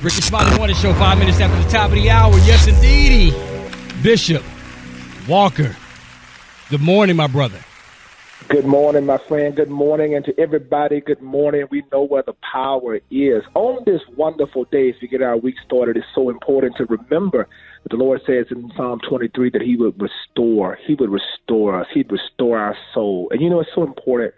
Rickey Smiley Morning Show, 5 minutes after the top of the hour. Yes, indeedy. Bishop Walker. Good morning, my brother. Good morning, my friend. Good morning. And to everybody, good morning. We know where the power is. On this wonderful day, as we get our week started, it's so important to remember that the Lord says in Psalm 23 that he would restore. He would restore us. He'd restore our soul. And you know, it's so important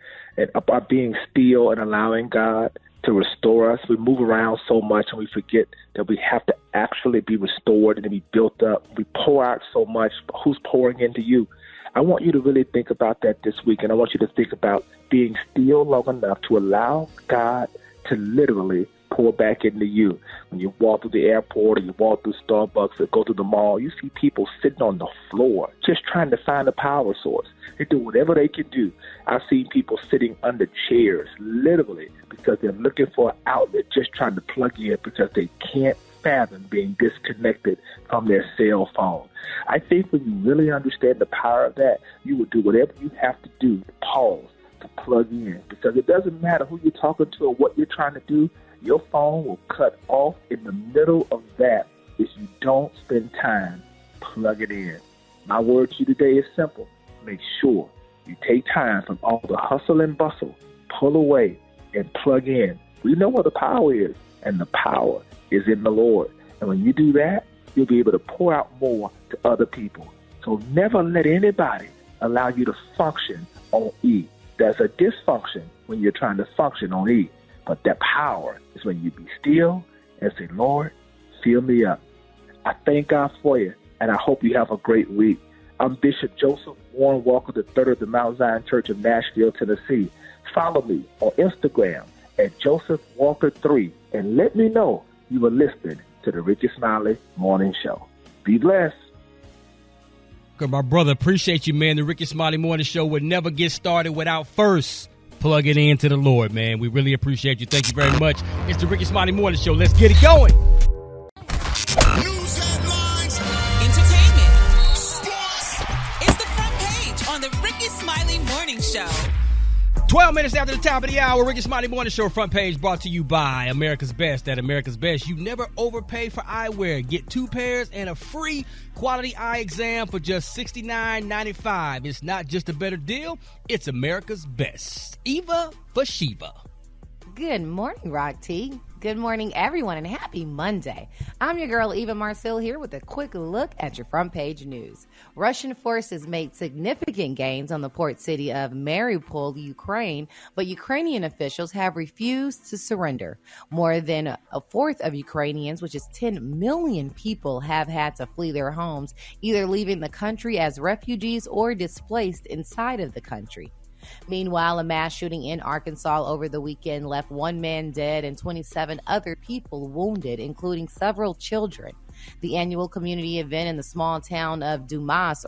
about being still and allowing God to restore us. We move around so much and we forget that we have to actually be restored and to be built up. We pour out so much. Who's pouring into you? I want you to really think about that this week, and I want you to think about being still long enough to allow God to literally pour back into you. When you walk through the airport or you walk through Starbucks or go to the mall, you see people sitting on the floor just trying to find a power source. They do whatever they can do. I've seen people sitting under chairs, literally, because they're looking for an outlet, just trying to plug in because they can't fathom being disconnected from their cell phone. I think when you really understand the power of that, you will do whatever you have to do to pause, to plug in, because it doesn't matter who you're talking to or what you're trying to do. Your phone will cut off in the middle of that if you don't spend time plugging in. My word to you today is simple. Make sure you take time from all the hustle and bustle, pull away, and plug in. We know where the power is, and the power is in the Lord. And when you do that, you'll be able to pour out more to other people. So never let anybody allow you to function on E. There's a dysfunction when you're trying to function on E. But that power is when you be still and say, Lord, fill me up. I thank God for you, and I hope you have a great week. I'm Bishop Joseph Warren Walker III of the Mount Zion Church of Nashville, Tennessee. Follow me on Instagram at Joseph Walker 3, and let me know you were listening to the Rickey Smiley Morning Show. Be blessed. Good, my brother. Appreciate you, man. The Rickey Smiley Morning Show would never get started without first plugging into the Lord, man. We really appreciate you. Thank you very much. It's the Rickey Smiley Morning Show. Let's get it going. News headlines, entertainment, sports. It's the front page on the Rickey Smiley Morning Show. 12 minutes after the top of the hour, Rickey Smiley Morning Show front page brought to you by America's Best. At America's Best, you never overpay for eyewear. Get 2 pairs and a free quality eye exam for just $69.95. It's not just a better deal, it's America's Best. Eva for Shiva. Good morning, Rock T. Good morning, everyone, and happy Monday. I'm your girl, Eva Marcel, here with a quick look at your front page news. Russian forces made significant gains on the port city of Mariupol, Ukraine, but Ukrainian officials have refused to surrender. More than a fourth of Ukrainians, which is 10 million people, have had to flee their homes, either leaving the country as refugees or displaced inside of the country. Meanwhile, a mass shooting in Arkansas over the weekend left 1 man dead and 27 other people wounded, including several children. The annual community event in the small town of Dumas,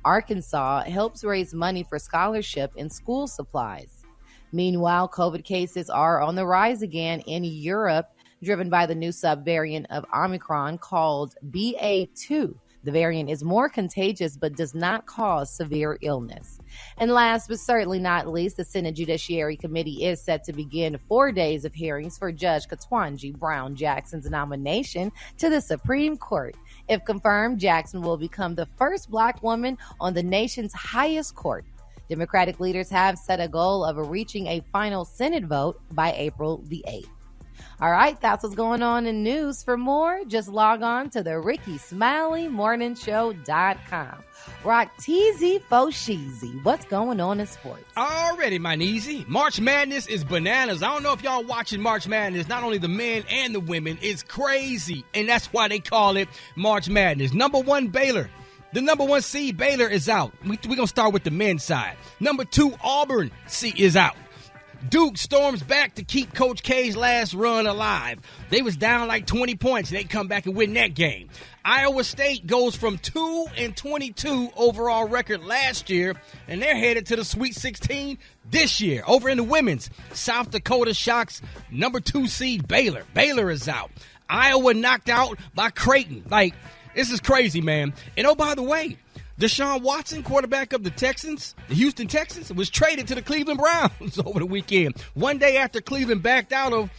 Arkansas, helps raise money for scholarship and school supplies. Meanwhile, COVID cases are on the rise again in Europe, driven by the new subvariant of Omicron called BA2. The variant is more contagious but does not cause severe illness. And last but certainly not least, the Senate Judiciary Committee is set to begin 4 days of hearings for Judge Ketanji Brown Jackson's nomination to the Supreme Court. If confirmed, Jackson will become the first Black woman on the nation's highest court. Democratic leaders have set a goal of reaching a final Senate vote by April the 8th. All right, that's what's going on in news. For more, just log on to the Rickey Smiley Morning Show.com. Rock teasy fo sheezy. What's going on in sports? Already, my neezy. March Madness is bananas. I don't know if y'all watching March Madness. Not only the men and the women. It's crazy. And that's why they call it March Madness. Number 1, Baylor. The number 1 seed, Baylor, is out. We're going to start with the men's side. Number 2, Auburn is out. Duke storms back to keep Coach K's last run alive. They was down like 20 points, and they come back and win that game. Iowa State goes from 2-22 overall record last year, and they're headed to the Sweet 16 this year. Over in the women's, South Dakota shocks number 2 seed Baylor. Baylor is out. Iowa knocked out by Creighton. Like, this is crazy, man. And oh, by the way, Deshaun Watson, quarterback of the Houston Texans, was traded to the Cleveland Browns over the weekend. One day after Cleveland backed out of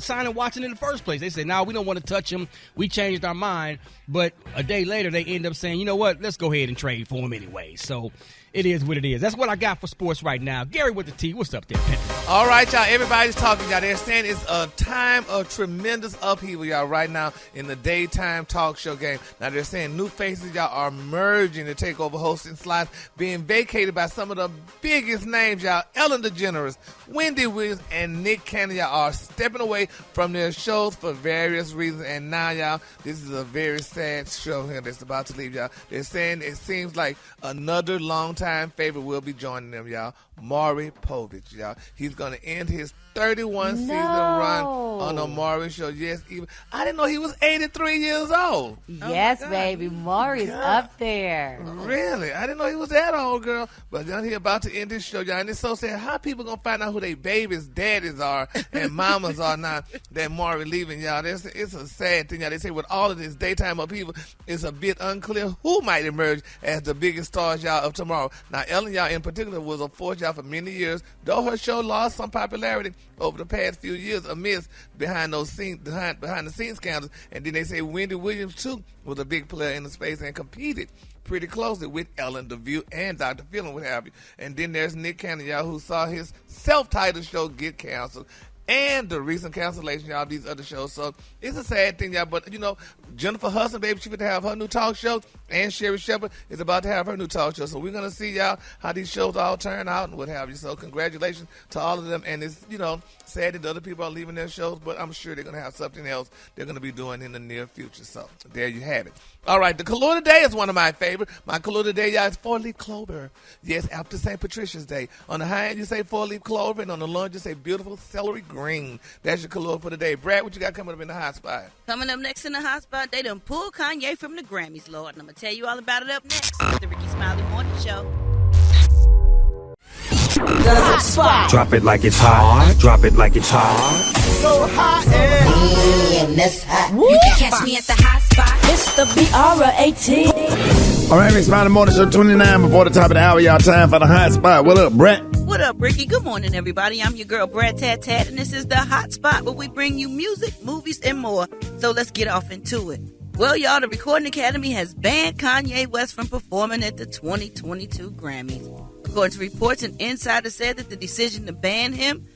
signing Watson in the first place. They said, no, we don't want to touch him. We changed our mind. But a day later, they end up saying, you know what, let's go ahead and trade for him anyway. So it is what it is. That's what I got for sports right now. Gary with the T. What's up there, Penn? All right, y'all. Everybody's talking, y'all. They're saying it's a time of tremendous upheaval, y'all, right now in the daytime talk show game. Now, they're saying new faces, y'all, are merging to take over hosting slots, being vacated by some of the biggest names, y'all. Ellen DeGeneres, Wendy Williams, and Nick Cannon, y'all, are stepping away from their shows for various reasons. And now, y'all, this is a very sad show here that's about to leave, y'all. They're saying it seems like another long-time favorite will be joining them, y'all. Maury Povich, y'all. He's going to end his 31-season run on the Maury Show. Yes, even I didn't know he was 83 years old. Yes, baby. Maury's up there. Really? I didn't know he was that old, girl. But now he's about to end this show, y'all. And it's so sad. How people going to find out who their babies' daddies are and mamas are now that Maury leaving, y'all? It's a sad thing, y'all. They say with all of this daytime upheaval, it's a bit unclear who might emerge as the biggest stars, y'all, of tomorrow. Now, Ellen, y'all, in particular, was a force, y'all, for many years, though her show lost some popularity over the past few years amidst behind the scenes scandals. And then they say Wendy Williams too was a big player in the space and competed pretty closely with Ellen, The View, and Dr. Phil and what have you. And then there's Nick Cannon, y'all, who saw his self-titled show get canceled. And the recent cancellation, y'all, of these other shows. So it's a sad thing, y'all. But, you know, Jennifer Hudson, baby, she's going to have her new talk show. And Sherry Shepherd is about to have her new talk show. So we're going to see, y'all, how these shows all turn out and what have you. So congratulations to all of them. And it's, you know, sad that other people are leaving their shows. But I'm sure they're going to have something else they're going to be doing in the near future. So there you have it. All right, the color today is one of my favorite. My color today, y'all, is 4-leaf clover. Yes, after St. Patricia's Day. On the high end, you say 4-leaf clover, and on the low end, you say beautiful celery green. That's your color for today. Brad, what you got coming up in the hot spot? Coming up next in the hot spot, they done pulled Kanye from the Grammys, Lord. And I'm going to tell you all about it up next with the Rickey Smiley Morning Show. The hot spot. Drop it like it's hot. Drop it like it's hot. So hot and that's hot. You can catch me at the hot spot. It's the BR18. All right, Rickey Smiley Morning Show 29 before the top of the hour. Y'all time for the hot spot. What up, Brett? What up, Ricky? Good morning, everybody. I'm your girl, Brad Tat, and this is the hot spot where we bring you music, movies, and more. So let's get off into it. Well, y'all, the Recording Academy has banned Kanye West from performing at the 2022 Grammys. According to reports, an insider said that the decision to ban him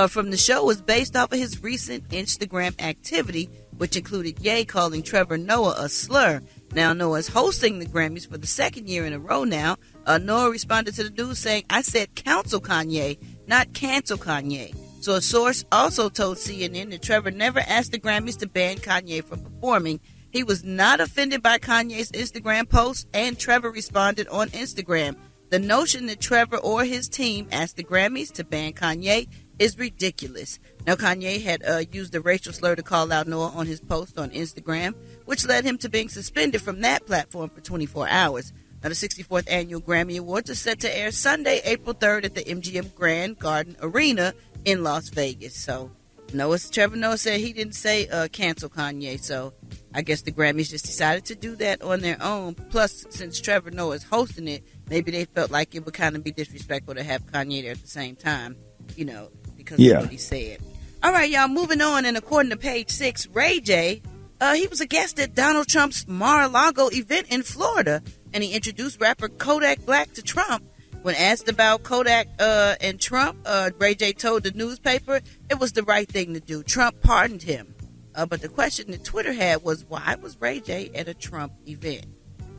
from the show was based off of his recent Instagram activity, which included Ye calling Trevor Noah a slur. Now, Noah is hosting the Grammys for the second year in a row now. Noah responded to the news saying, I said counsel Kanye, not cancel Kanye. So a source also told CNN that Trevor never asked the Grammys to ban Kanye from performing. He was not offended by Kanye's Instagram post, and Trevor responded on Instagram. The notion that Trevor or his team asked the Grammys to ban Kanye is ridiculous. Now, Kanye had used a racial slur to call out Noah on his post on Instagram, which led him to being suspended from that platform for 24 hours. Now, the 64th Annual Grammy Awards are set to air Sunday, April 3rd at the MGM Grand Garden Arena in Las Vegas. So, Trevor Noah said he didn't say cancel Kanye, so I guess the Grammys just decided to do that on their own. Plus, since Trevor Noah is hosting it, maybe they felt like it would kind of be disrespectful to have Kanye there at the same time, because of what he said. All right, y'all, moving on, and according to Page 6, Ray J, he was a guest at Donald Trump's Mar-a-Lago event in Florida, and he introduced rapper Kodak Black to Trump. When asked about Kodak and Trump, Ray J told the newspaper it was the right thing to do. Trump pardoned him. But the question that Twitter had was, why was Ray J at a Trump event?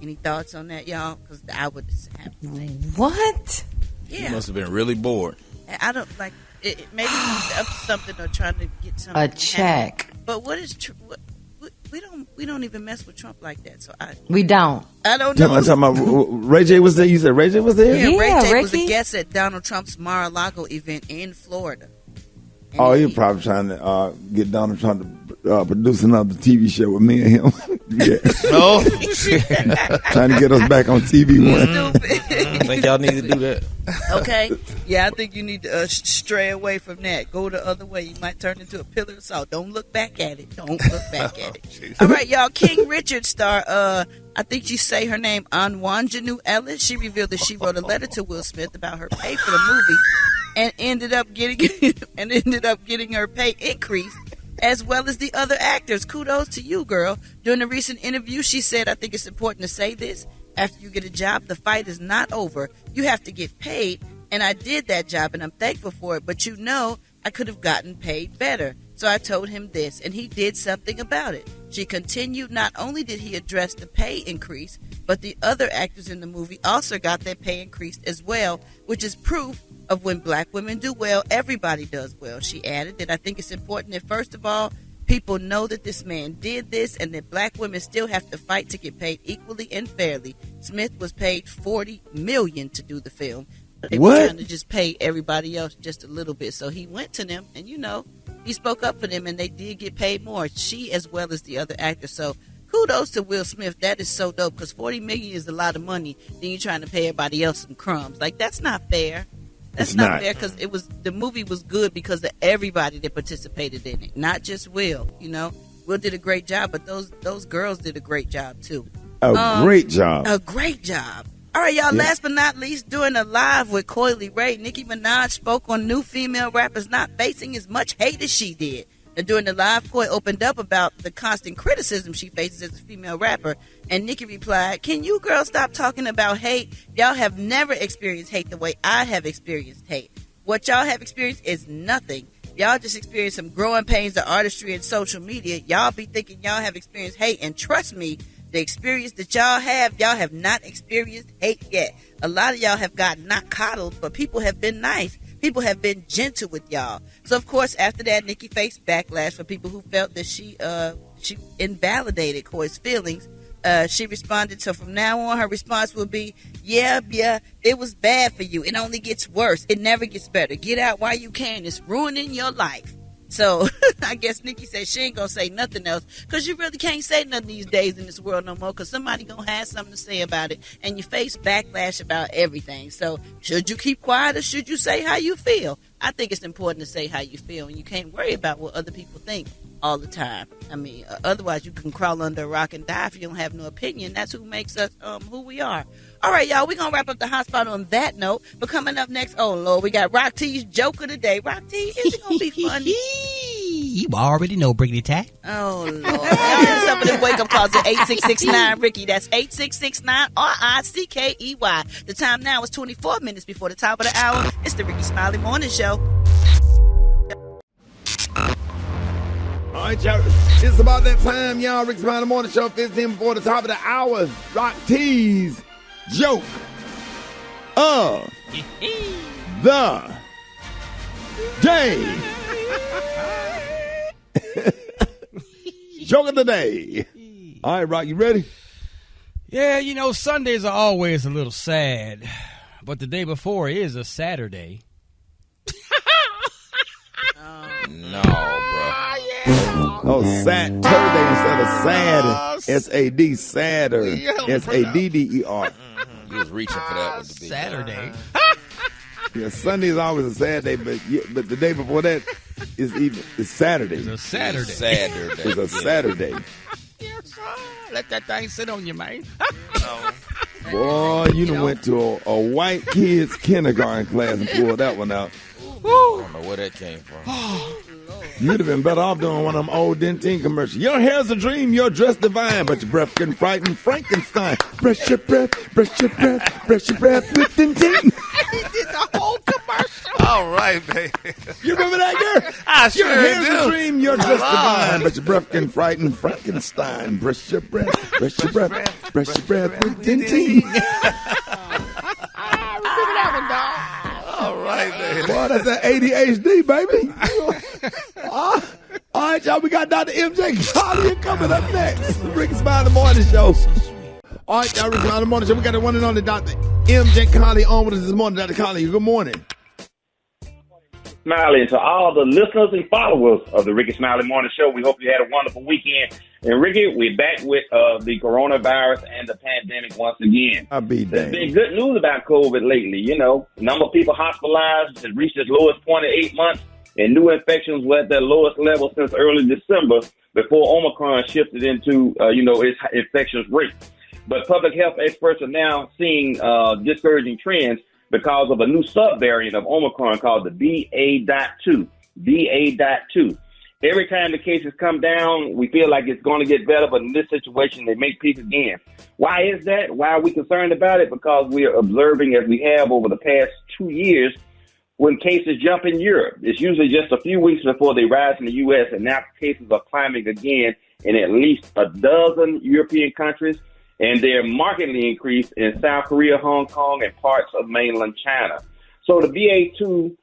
Any thoughts on that, y'all? Because I would have to say. What? Yeah. He must have been really bored. I don't like it. Maybe he's up to something or trying to get something. A check. But what is we don't even mess with Trump like that. So we don't. I don't know. Talking about Ray J was there. You said Ray J was there? Yeah, Ray J Ricky was a guest at Donald Trump's Mar-a-Lago event in Florida. And he was probably trying to get Donald Trump to produce another TV show with me and him. Yeah. No. Trying to get us back on TV one. Stupid. think y'all need to do that. Okay? Yeah, I think you need to stray away from that. Go the other way. You might turn into a pillar of salt. Don't look back at it. Don't look back at it. All right, y'all. King Richard star, I think you say her name, Anwanjanu Ellis. She revealed that she wrote a letter to Will Smith about her pay for the movie and ended up getting her pay increased, as well as the other actors. Kudos to you, girl. During a recent interview, she said, I think it's important to say this. After you get a job, the fight is not over. You have to get paid, and I did that job, and I'm thankful for it. But I could have gotten paid better. So I told him this, and he did something about it. She continued, not only did he address the pay increase, but the other actors in the movie also got their pay increased as well, which is proof of when black women do well, everybody does well. She added that I think it's important that, first of all, people know that this man did this and that black women still have to fight to get paid equally and fairly. Smith was paid $40 million to do the film. They were trying to just pay everybody else just a little bit. So he went to them and, he spoke up for them and they did get paid more. She as well as the other actors. So kudos to Will Smith. That is so dope because $40 million is a lot of money. Then you're trying to pay everybody else some crumbs. Like, that's not fair. That's not fair because the movie was good because of everybody that participated in it, not just Will. Will did a great job, but those girls did a great job too. A great job. All right, y'all. Yeah. Last but not least, during a live with Coily Ray, Nicki Minaj spoke on new female rappers not facing as much hate as she did. And during the live, Coy opened up about the constant criticism she faces as a female rapper. And Nicki replied, "Can you girls stop talking about hate? Y'all have never experienced hate the way I have experienced hate. What y'all have experienced is nothing. Y'all just experienced some growing pains of artistry and social media. Y'all be thinking y'all have experienced hate. And trust me, the experience that y'all have not experienced hate yet. A lot of y'all have gotten not coddled, but people have been nice. People have been gentle with y'all." So, of course, after that, Nicki faced backlash from people who felt that she invalidated Coy's feelings. She responded, so from now on, her response will be, yeah, it was bad for you. It only gets worse. It never gets better. Get out while you can. It's ruining your life. So I guess Nicki said she ain't going to say nothing else because you really can't say nothing these days in this world no more because somebody going to have something to say about it and you face backlash about everything. So should you keep quiet or should you say how you feel? I think it's important to say how you feel and you can't worry about what other people think all the time. I mean, otherwise you can crawl under a rock and die if you don't have no opinion. That's who makes us who we are. All right, y'all, we're going to wrap up the hot spot on that note. But coming up next, oh, Lord, we got Rock T's Joke of the Day. Rock T, is it going to be funny? You already know, Briggity Tack. Oh, Lord. Y'all hit us up with them wake-up calls at 8669-RICKY. That's 8669-RICKEY. The time now is 24 minutes before the top of the hour. It's the Rickey Smiley Morning Show. All right, y'all. It's about that time, y'all. Rickey Smiley Morning Show, 15 before the top of the hour. Rock T's Joke of the Day. Joke of the Day. All right, Rock, you ready? Yeah, Sundays are always a little sad, but the day before is a Saturday. No, bro. Oh, Saturday instead of sad. S-A-D, sadder. S-A-D-D-E-R. You was reaching for that one to be Saturday. Yeah, Sunday is always a sad day, but the day before that is Saturday. It's a Saturday. It's a Saturday. Let that thing sit on you, man. Boy, you done went to a white kids kindergarten class and pulled that one out. I don't know where that came from. You'd have been better off doing one of them old Dentine commercials. Your hair's a dream, your dress divine, but your breath can frighten Frankenstein. Brush your breath with Dentine. He did the whole commercial. All right, baby. You remember that, girl? I sure Your hair's do. a dream, your dress divine, but your breath can frighten Frankenstein. Brush your breath with Dentine. Remember that one, dog? All right, baby. Boy, that's that ADHD, baby. All right, y'all, we got Dr. MJ Collier coming up next. Rickey Smiley Morning Show. All right, y'all, Rickey Smiley Morning Show. We got the one and only Dr. MJ Collier on with us this morning. Dr. Collier, good morning. Smiley, to all the listeners and followers of the Rickey Smiley Morning Show, we hope you had a wonderful weekend. And Ricky, we're back with the coronavirus and the pandemic once again. There's been good news about COVID lately. You know, the number of people hospitalized has reached its lowest point in 8 months, and new infections were at their lowest level since early December before Omicron shifted into, its infections rate. But public health experts are now seeing discouraging trends because of a new subvariant of Omicron called the BA.2. BA.2. Every time the cases come down, we feel like it's going to get better, but in this situation, they make peace again. Why is that? Why are we concerned about it? Because we are observing, as we have over the past 2 years, when cases jump in Europe. It's usually just a few weeks before they rise in the U.S., and now cases are climbing again in at least a dozen European countries, and they're markedly increased in South Korea, Hong Kong, and parts of mainland China. So the BA.2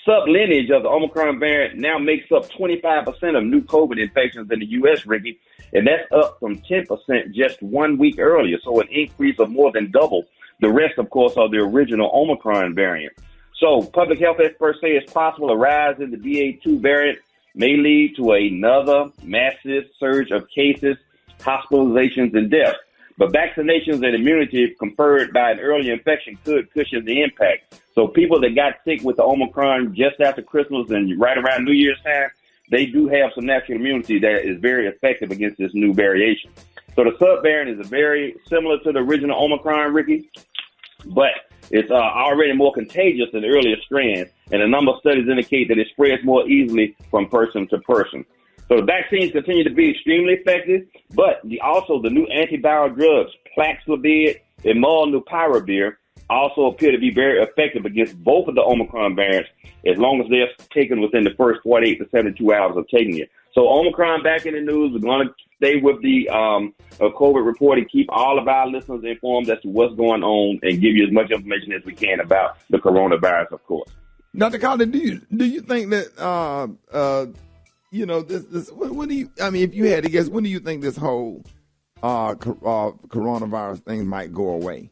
sublineage of the Omicron variant now makes up 25% of new COVID infections in the U.S., Ricky, and that's up from 10% just 1 week earlier, so an increase of more than double. The rest, of course, are the original Omicron variant. So public health experts say it's possible a rise in the BA.2 variant may lead to another massive surge of cases, hospitalizations, and deaths. But vaccinations and immunity conferred by an early infection could cushion the impact. So people that got sick with the Omicron just after Christmas and right around New Year's time, they do have some natural immunity that is very effective against this new variation. So the subvariant is very similar to the original Omicron, Ricky, but it's already more contagious than the earlier strands, and a number of studies indicate that it spreads more easily from person to person. So the vaccines continue to be extremely effective, but also the new antiviral drugs, Paxlovid and molnupiravir, also appear to be very effective against both of the Omicron variants as long as they're taken within the first 48 to 72 hours of taking it. So Omicron back in the news. We're going to stay with the COVID report and keep all of our listeners informed as to what's going on and give you as much information as we can about the coronavirus, of course. Dr. Collins, do you think that, when do you, I mean, if you had to guess, when do you think this whole coronavirus thing might go away?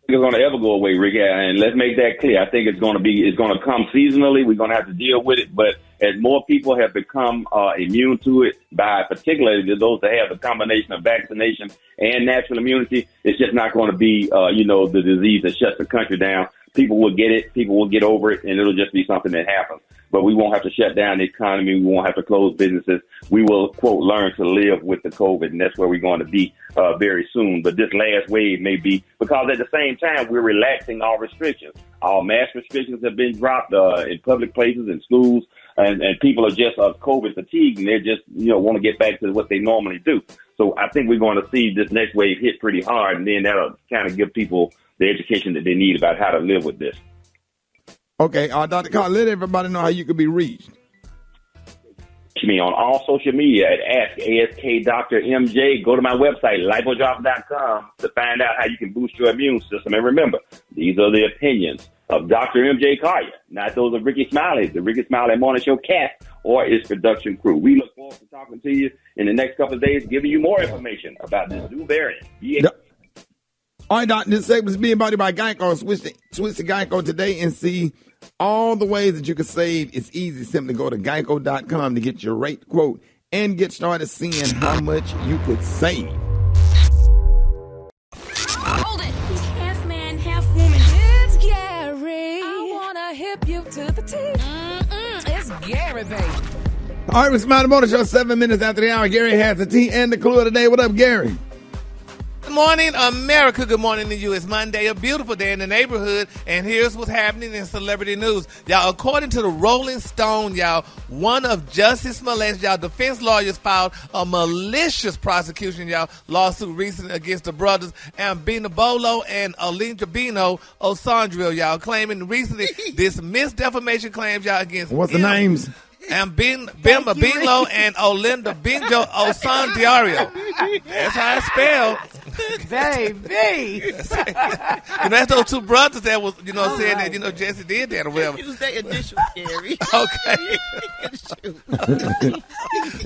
It's going to ever go away, Rick, and let's make that clear. I think it's going to come seasonally. We're going to have to deal with it, but as more people have become immune to it, by particularly those that have the combination of vaccination and natural immunity, it's just not going to be, the disease that shuts the country down. People will get it, people will get over it, and it'll just be something that happens. But we won't have to shut down the economy. We won't have to close businesses. We will, quote, learn to live with the COVID, and that's where we're going to be very soon. But this last wave may be, because at the same time, we're relaxing our restrictions. Our mask restrictions have been dropped in public places and schools, and people are just COVID fatigued, and they're just, want to get back to what they normally do. So I think we're going to see this next wave hit pretty hard, and then that'll kind of give people the education that they need about how to live with this. Okay, Dr. Carl, let everybody know how you can be reached. Reach me on all social media at Ask Dr. MJ. Go to my website, lipodrop.com, to find out how you can boost your immune system. And remember, these are the opinions of Dr. MJ Collier, not those of Rickey Smiley, the Rickey Smiley Morning Show cast, or its production crew. We look forward to talking to you in the next couple of days, giving you more information about this new variant. All right, Doc, this segment is being brought to you by Geico. Switch to Geico today and see all the ways that you can save. It's easy. Simply go to geico.com to get your rate quote and get started seeing how much you could save. Hold it. Half man, half woman. It's Gary. I want to hip you to the tea. It's Gary, baby. All right, we're Smiley Morning Show, 7 minutes after the hour. Gary has the tea and the clue of the day. What up, Gary? Good morning, America. Good morning to you. It's Monday, a beautiful day in the neighborhood, and here's what's happening in celebrity news. Y'all, according to the Rolling Stone, y'all, one of Justice Smollett's, y'all, defense lawyers filed a malicious prosecution, y'all, lawsuit recently against the brothers Ambina Bolo and Olinjabino Osandrio, y'all, claiming recently dismissed defamation claims, y'all, against What's the names? Bimba Bilo and Olinda Binjo Osandiario. That's how it's spelled. Baby. That's those two brothers that was, saying that, Jesse did that or whatever. Use their initials, Gary. Okay.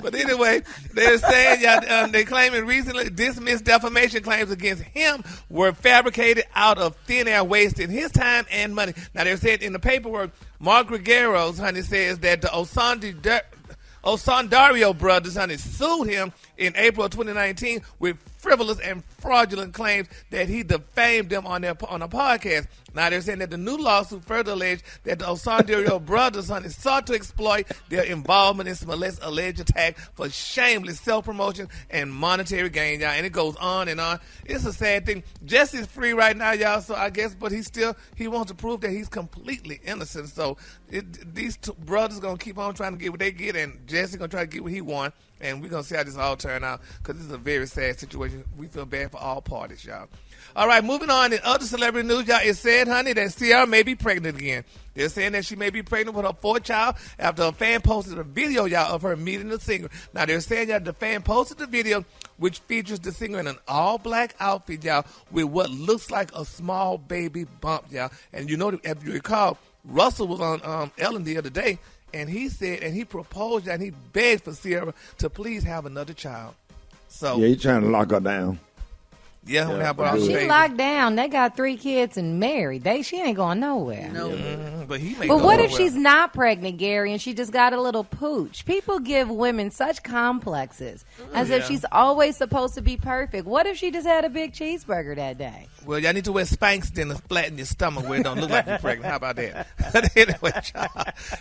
But anyway, they're saying, they claiming recently dismissed defamation claims against him were fabricated out of thin air, wasting his time and money. Now, they're saying in the paperwork, Mark Gregeros, honey, says that the Osandario brothers, honey, sued him in April of 2019 with frivolous and fraudulent claims that he defamed them on a podcast. Now, they're saying that the new lawsuit further alleged that the Osandario brothers, honey, sought to exploit their involvement in Smollett's alleged attack for shameless self-promotion and monetary gain, y'all. And it goes on and on. It's a sad thing. Jesse's free right now, y'all, so I guess, but he wants to prove that he's completely innocent. So these two brothers going to keep on trying to get what they get, and Jesse going to try to get what he wants. And we're going to see how this all turn out, because this is a very sad situation. We feel bad for all parties, y'all. All right, moving on. In other celebrity news, y'all, it said, honey, that Ciara may be pregnant again. They're saying that she may be pregnant with her fourth child after a fan posted a video, y'all, of her meeting the singer. Now, they're saying, y'all, the fan posted the video, which features the singer in an all-black outfit, y'all, with what looks like a small baby bump, y'all. And you know, if you recall, Russell was on Ellen the other day, and he said, and he proposed and he begged for Ciara to please have another child. So yeah, he's trying to lock her down. Yeah, she locked down. They got 3 kids and married. She ain't going nowhere. No, but what if she's not pregnant, Gary, and she just got a little pooch? People give women such complexes as if she's always supposed to be perfect. What if she just had a big cheeseburger that day? Well, y'all need to wear Spanx then to flatten your stomach where it don't look like you're pregnant. How about that? Anyway, y'all.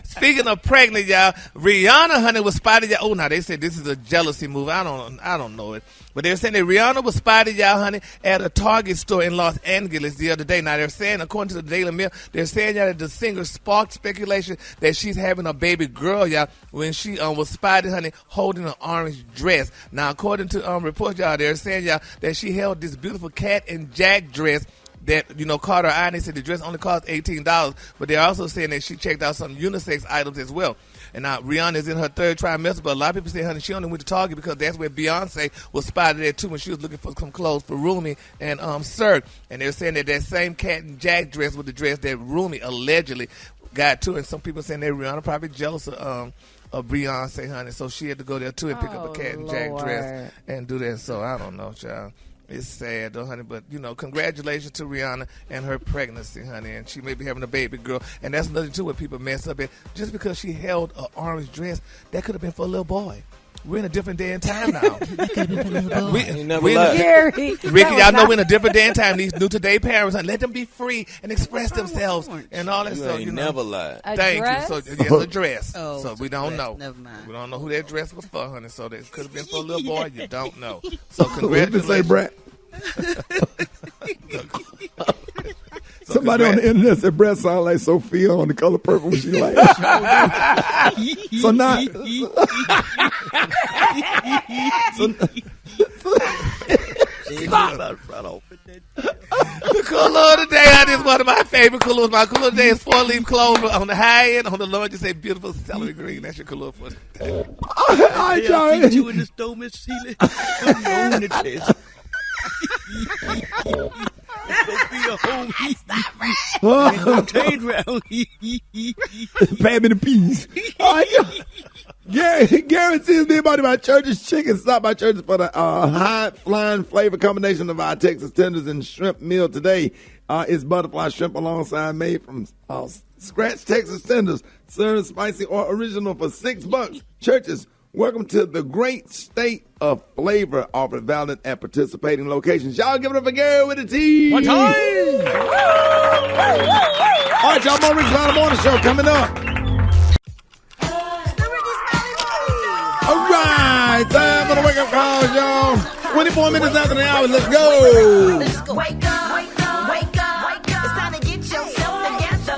Speaking of pregnant, y'all, Rihanna, honey, was spotted. Y'all. Oh, now they said this is a jealousy move. I don't know it, but they're saying that Rihanna was spotted, y'all, honey, at a Target store in Los Angeles the other day. Now they're saying, according to the Daily Mail, they're saying, y'all, that the singer sparked speculation that she's having a baby girl, y'all, when she was spotted, honey, holding an orange dress. Now, according to reports, y'all, they're saying, y'all, that she held this beautiful cat and Jack dress that, you know, caught her eye, and they said the dress only cost $18, but they're also saying that she checked out some unisex items as well. And now Rihanna is in her 3rd trimester, but a lot of people say, honey, she only went to Target because that's where Beyonce was spotted at too when she was looking for some clothes for Rumi and Sir. And they're saying that same cat and Jack dress was the dress that Rumi allegedly got too. And some people saying that Rihanna probably jealous of Beyonce, honey, so she had to go there too and pick up a cat and Jack dress and do that. So I don't know, child. It's sad, though, honey, but, you know, congratulations to Rihanna and her pregnancy, honey, and she may be having a baby girl, and that's another, too, what people mess up at. Just because she held an orange dress, that could have been for a little boy. We're in a different day and time now. Ricky, y'all know we're in a different day and time. These new today parents, let them be free and express themselves and all that stuff. You never lied. Thank you. So yes, a dress. So we don't know. Never mind. We don't know who that dress was for, honey. So it could have been for a little boy. You don't know. So congratulations. Say, Brett? Somebody on the internet said Brett sounded like Sophia on The Color Purple when she laughed. So now, the color of the day is one of my favorite colors. My color of the day is 4-leaf clover on the high end. On the low, you say beautiful celery green. That's your color for the day. I see you in the store, Miss Sheila. On the test. Sophia home. Pay me the peas. Gary sees me about my church's chicken. Stop by churches for the high-flying flavor combination of our Texas tenders and shrimp meal today. It's butterfly shrimp alongside made from scratch Texas tenders, served spicy or original for $6. Churches, welcome to the great state of flavor, offered valid at participating locations. Y'all give it up for Gary with a T. One time. All right, y'all, more Rickey Smiley Morning Show coming up. All right, time for the wake-up calls, y'all. 24 minutes after the hour, let's go. Wake up, wake up, wake up. It's time to get yourself together.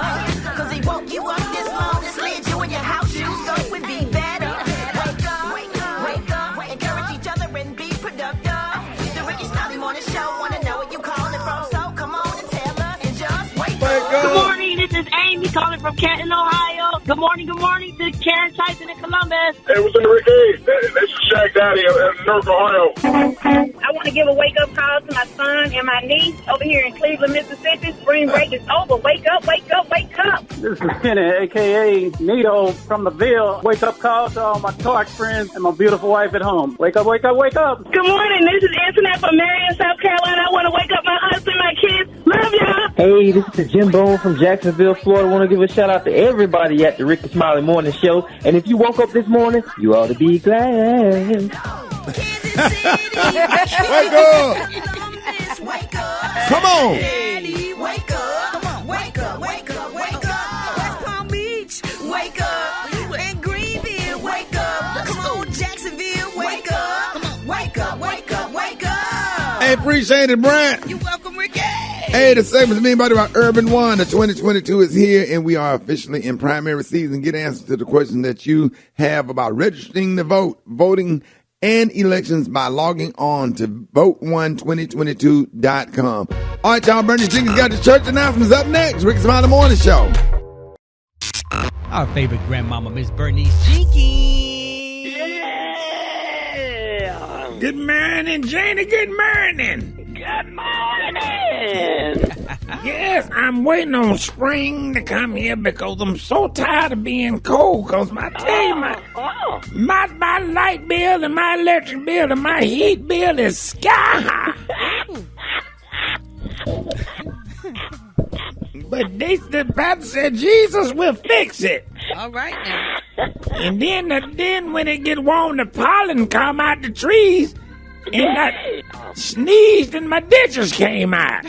Cause he woke you up this morning, slid you in your house shoes, so it would be better. Wake up, wake up, wake up. Encourage each other and be productive. The Rickey Smiley Morning Show, wanna know where you calling from, so come on and tell us and just wake up. Good morning, this is Amy calling from Canton, Ohio. Good morning to Karen Tyson in Columbus. Hey, what's up, Ricky? This is Shaq Daddy in Newark, Ohio. I want to give a wake-up call to my son and my niece over here in Cleveland, Mississippi. Spring break is over. Wake up, wake up, wake up. This is Kenny, a.k.a. Nito from the Ville. Wake-up call to all my Clark friends and my beautiful wife at home. Wake up, wake up, wake up. Good morning, this is Antoinette from Marion, South Carolina. I want to wake up my husband, my kids, Love ya. Hey, this is Jim Bone from Jacksonville, Florida. I want to give a shout out to everybody at the Rickey Smiley Morning Show. And if you woke up this morning, you ought to be glad. Wake up! Come on! Daddy, wake up. Come on, wake up, wake up, wake up. West Palm Beach, wake up. And Greenville, wake up. Come on, Jacksonville, wake up. Come on, wake up, wake up, wake up. Hey, appreciate it, Brent. You're welcome, Ricky. Hey, the segment's being brought about Urban One. The 2022 is here, and we are officially in primary season. Get answers to the questions that you have about registering to vote, voting, and elections by logging on to vote12022.com. All right, y'all, Bernie Jenkins got the church announcements up next. Rickey Smiley Morning Show. Our favorite grandmama, Miss Bernice Jenkins. Yeah. Good morning, Janie. Good morning. Good morning. Yes, I'm waiting on spring to come here because I'm so tired of being cold. Because I tell you, my light bill and my electric bill and my heat bill is sky high. But the Bible said Jesus will fix it. All right now. And then when it get warm, the pollen come out the trees. And I sneezed and my ditches came out.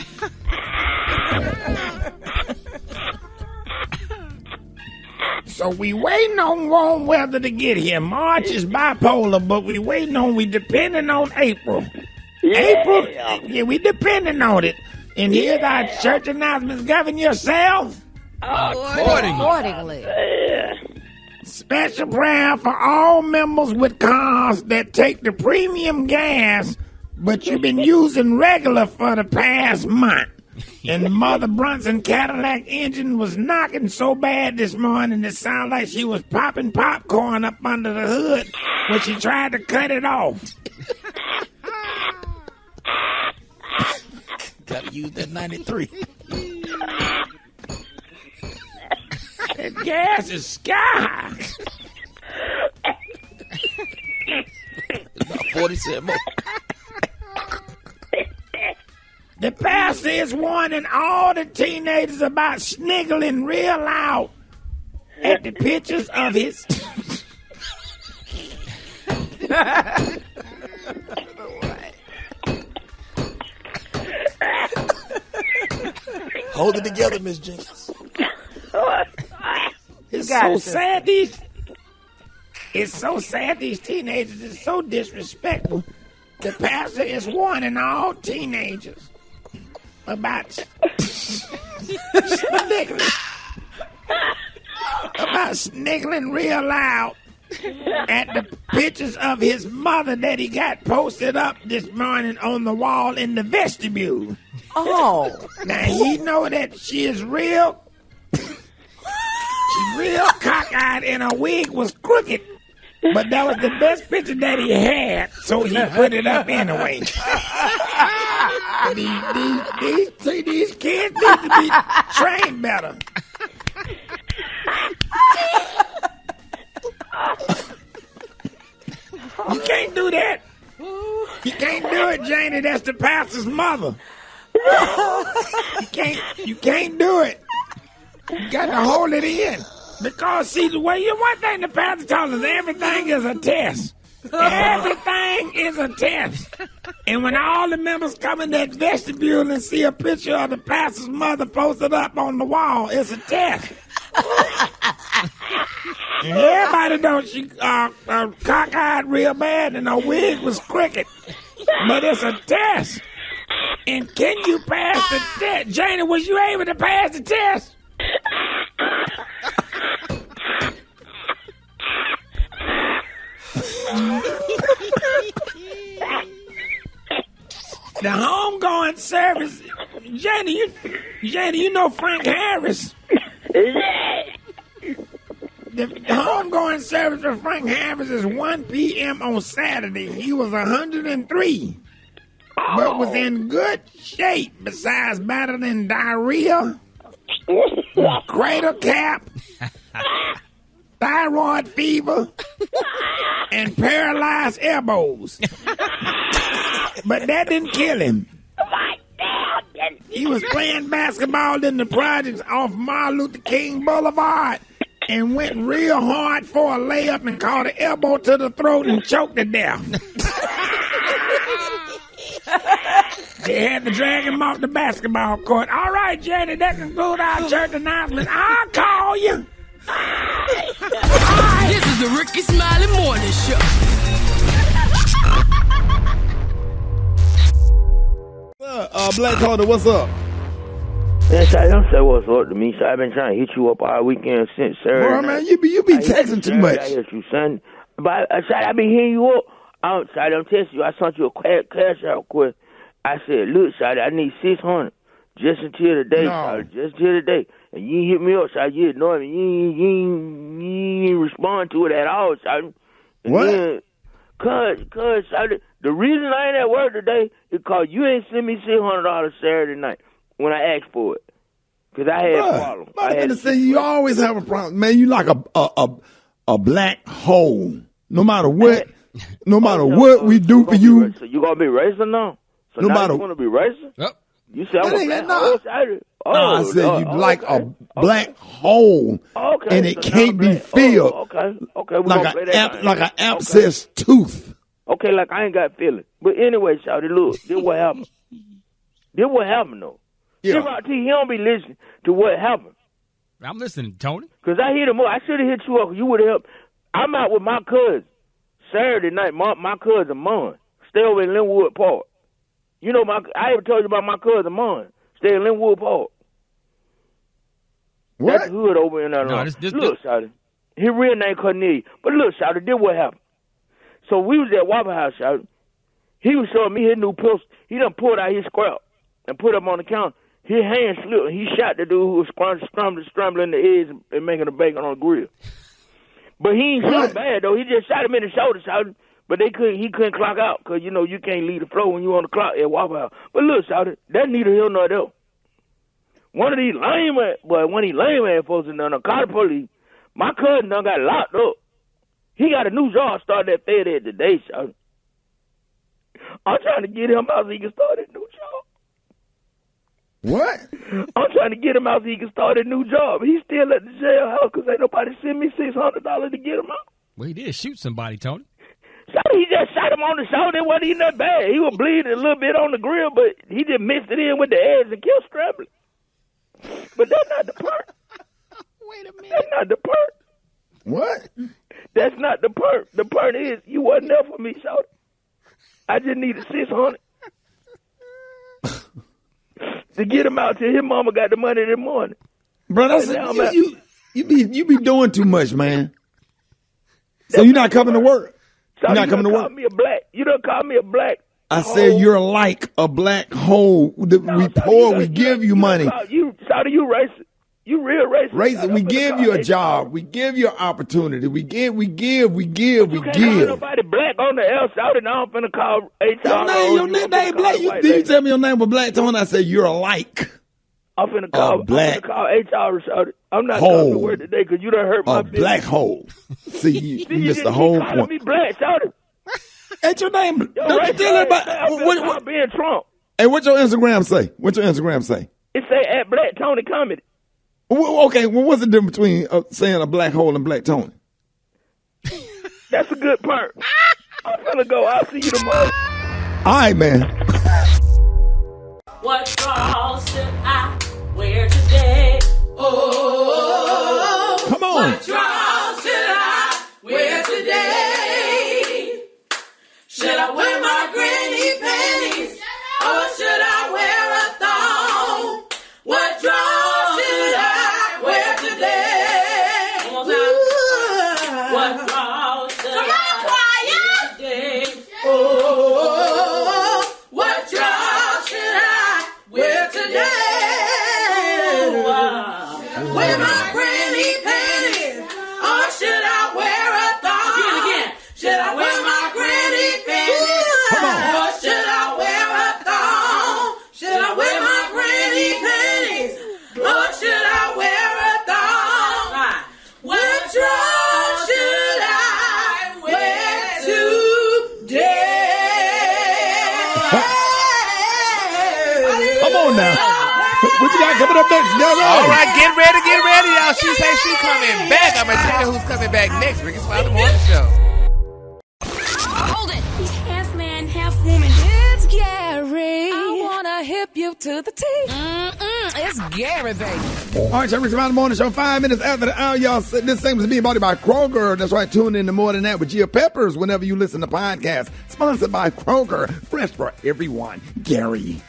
So we waiting on warm weather to get here. March is bipolar, but we depending on April. Yeah. April, yeah, we depending on it. And here's our church announcements. Govern yourself accordingly. Special prayer for all members with cars that take the premium gas, but you've been using regular for the past month. And the Mother Brunson Cadillac engine was knocking so bad this morning it sounded like she was popping popcorn up under the hood when she tried to cut it off. Gotta use that 93. That gas is sky high. About 40 cents more. The pastor is warning all the teenagers about sniggling real loud at the pictures of his... Hold it together, Miss Jenkins. It's so sad these teenagers are so disrespectful. The pastor is warning all teenagers about sniggling real loud at the pictures of his mother that he got posted up this morning on the wall in the vestibule. Oh. Now, he know that she is real... She's real cockeyed and her wig was crooked. But that was the best picture that he had, so he put it up anyway. These kids need to be trained better. You can't do that. You can't do it, Janie. That's the pastor's mother. You can't do it. You got to hold it in. Because, see, the way one thing the pastor told us, everything is a test. Everything is a test. And when all the members come in that vestibule and see a picture of the pastor's mother posted up on the wall, it's a test. And everybody knows she cockeyed real bad and her wig was crooked. But it's a test. And can you pass the test? Janie, was you able to pass the test? The homegoing service, Janie, you know Frank Harris. The homegoing service for Frank Harris is 1 p.m. on Saturday. He was 103, but was in good shape besides battling diarrhea, cradle cap, thyroid fever, and paralyzed elbows. But that didn't kill him. He was playing basketball in the projects off Martin Luther King Boulevard and went real hard for a layup and caught an elbow to the throat and choked to death. They had to drag him off the basketball court. All right, Jenny, that concludes our church announcement. I'll call you. This is the Rickey Smiley Morning Show. Black Tony, what's up? Man, Shotty, don't say what's up to me. So I've been trying to hit you up all weekend since Saturday. Bro, man, you be texting too much. I hit you, son. But Shotty, I been hitting you up. Shotty, I'm texting you. I sent you a cash out request. I said, look, Shotty, I need 600 just until today, Shotty, just until today. And you ain't hit me up, Shotty. You ignore me. You ain't respond to it at all, Shotty. What? Then, Cause, Shotty, the reason I ain't at work today is because you ain't sent me $600 Saturday night when I asked for it. Because I had a problem. I had to say, you always have a problem. Man, you like a black hole. No matter what, what we do for you. So you going to be racist now? So no now matter you want to be racist? Yep. You said I'm a black hole, Shotty? I said you like a black hole, and it can't be filled. Okay. Like an abscess tooth. Okay, like I ain't got feelings. But anyway, Shawty, look, this what happened. Though. Yeah. He don't be listening to what happened. I'm listening, Tony. Because I hit him up. I should have hit you up. You would have helped. I'm out with my cousin Saturday night. My cousin, Mon, stay over in Linwood Park. You know, I ever told you about my cousin, Mon, stay in Linwood Park. What? That's hood over in that. Look, Shawty, his real name Cornelius. But look, Shawty, this what happened. So we was at Waffle House, Shawty. He was showing me his new pistol. He done pulled out his scrap and put him on the counter. His hand slipped, and he shot the dude who was scrambling the eggs and making the bacon on the grill. But he ain't shot him bad, though. He just shot him in the shoulder, Shawty. But he couldn't clock out because, you know, you can't leave the floor when you on the clock at Waffle House. But look, Shawty, that's neither here nor there. One of these lame ass folks in there, caught the police. My cousin done got locked up. He got a new job started at Fed Ed today, Shawty. I'm trying to get him out so he can start a new job. What? I'm trying to get him out so he can start a new job. He's still at the jailhouse because ain't nobody send me $600 to get him out. Well, he did shoot somebody, Tony. So he just shot him on the shoulder. It wasn't even that bad. He was bleeding a little bit on the grill, but he just mixed it in with the eggs and killed scrambling. But that's not the part. Wait a minute. That's not the part. What? That's not the part. The part is you wasn't there for me, Shawty. I just needed 600 to get him out till his mama got the money this morning. Bro, that's you be doing too much, man. So you're not coming to work. You're not coming to work. You done called me a black. I said you're like a black hole. We give you money. Shawty, you racist. You real racist. Racist. We give you a job. We give you an opportunity. We give. You can't call nobody black on the L, Shawty. Now I'm finna call HR. Your name black. Did you tell me your name was Black Tone? I said you're alike. I'm finna call HR, Shawty. I'm not hole. coming to work today because you done hurt my business. Black hole. See, you missed the whole point. Calling me black, Shawty. Ain't your name? Don't you tell everybody. What being Trump? Hey, what's your Instagram say? It say at Black Tony Comedy. Okay, well, what's the difference between saying a black hole and Black Tony? That's a good part. I'm gonna go. I'll see you tomorrow. All right, man. What drawers should I wear today? Oh, come on. What drawers should I wear today? Should I wear my granny panties or should I wear a thong? What drawers should I wear today? One more time. What drawers should I wear today? Oh, what drawers should I wear today? Wear my granny panties What you got coming up next? All right, get ready, y'all. She say she coming back. I'm going to tell you who's coming back next. Rickey Smiley Morning Show. Hold it. He's half man, half woman. It's Gary. I wanna hip you to the teeth. It's Gary, baby. All right, Rickey Smiley Morning Show. 5 minutes after the hour, y'all. This segment is being brought by Kroger. That's right. Tune in to More Than That with Gia Peppers whenever you listen to podcasts. Sponsored by Kroger. Fresh for everyone. Gary.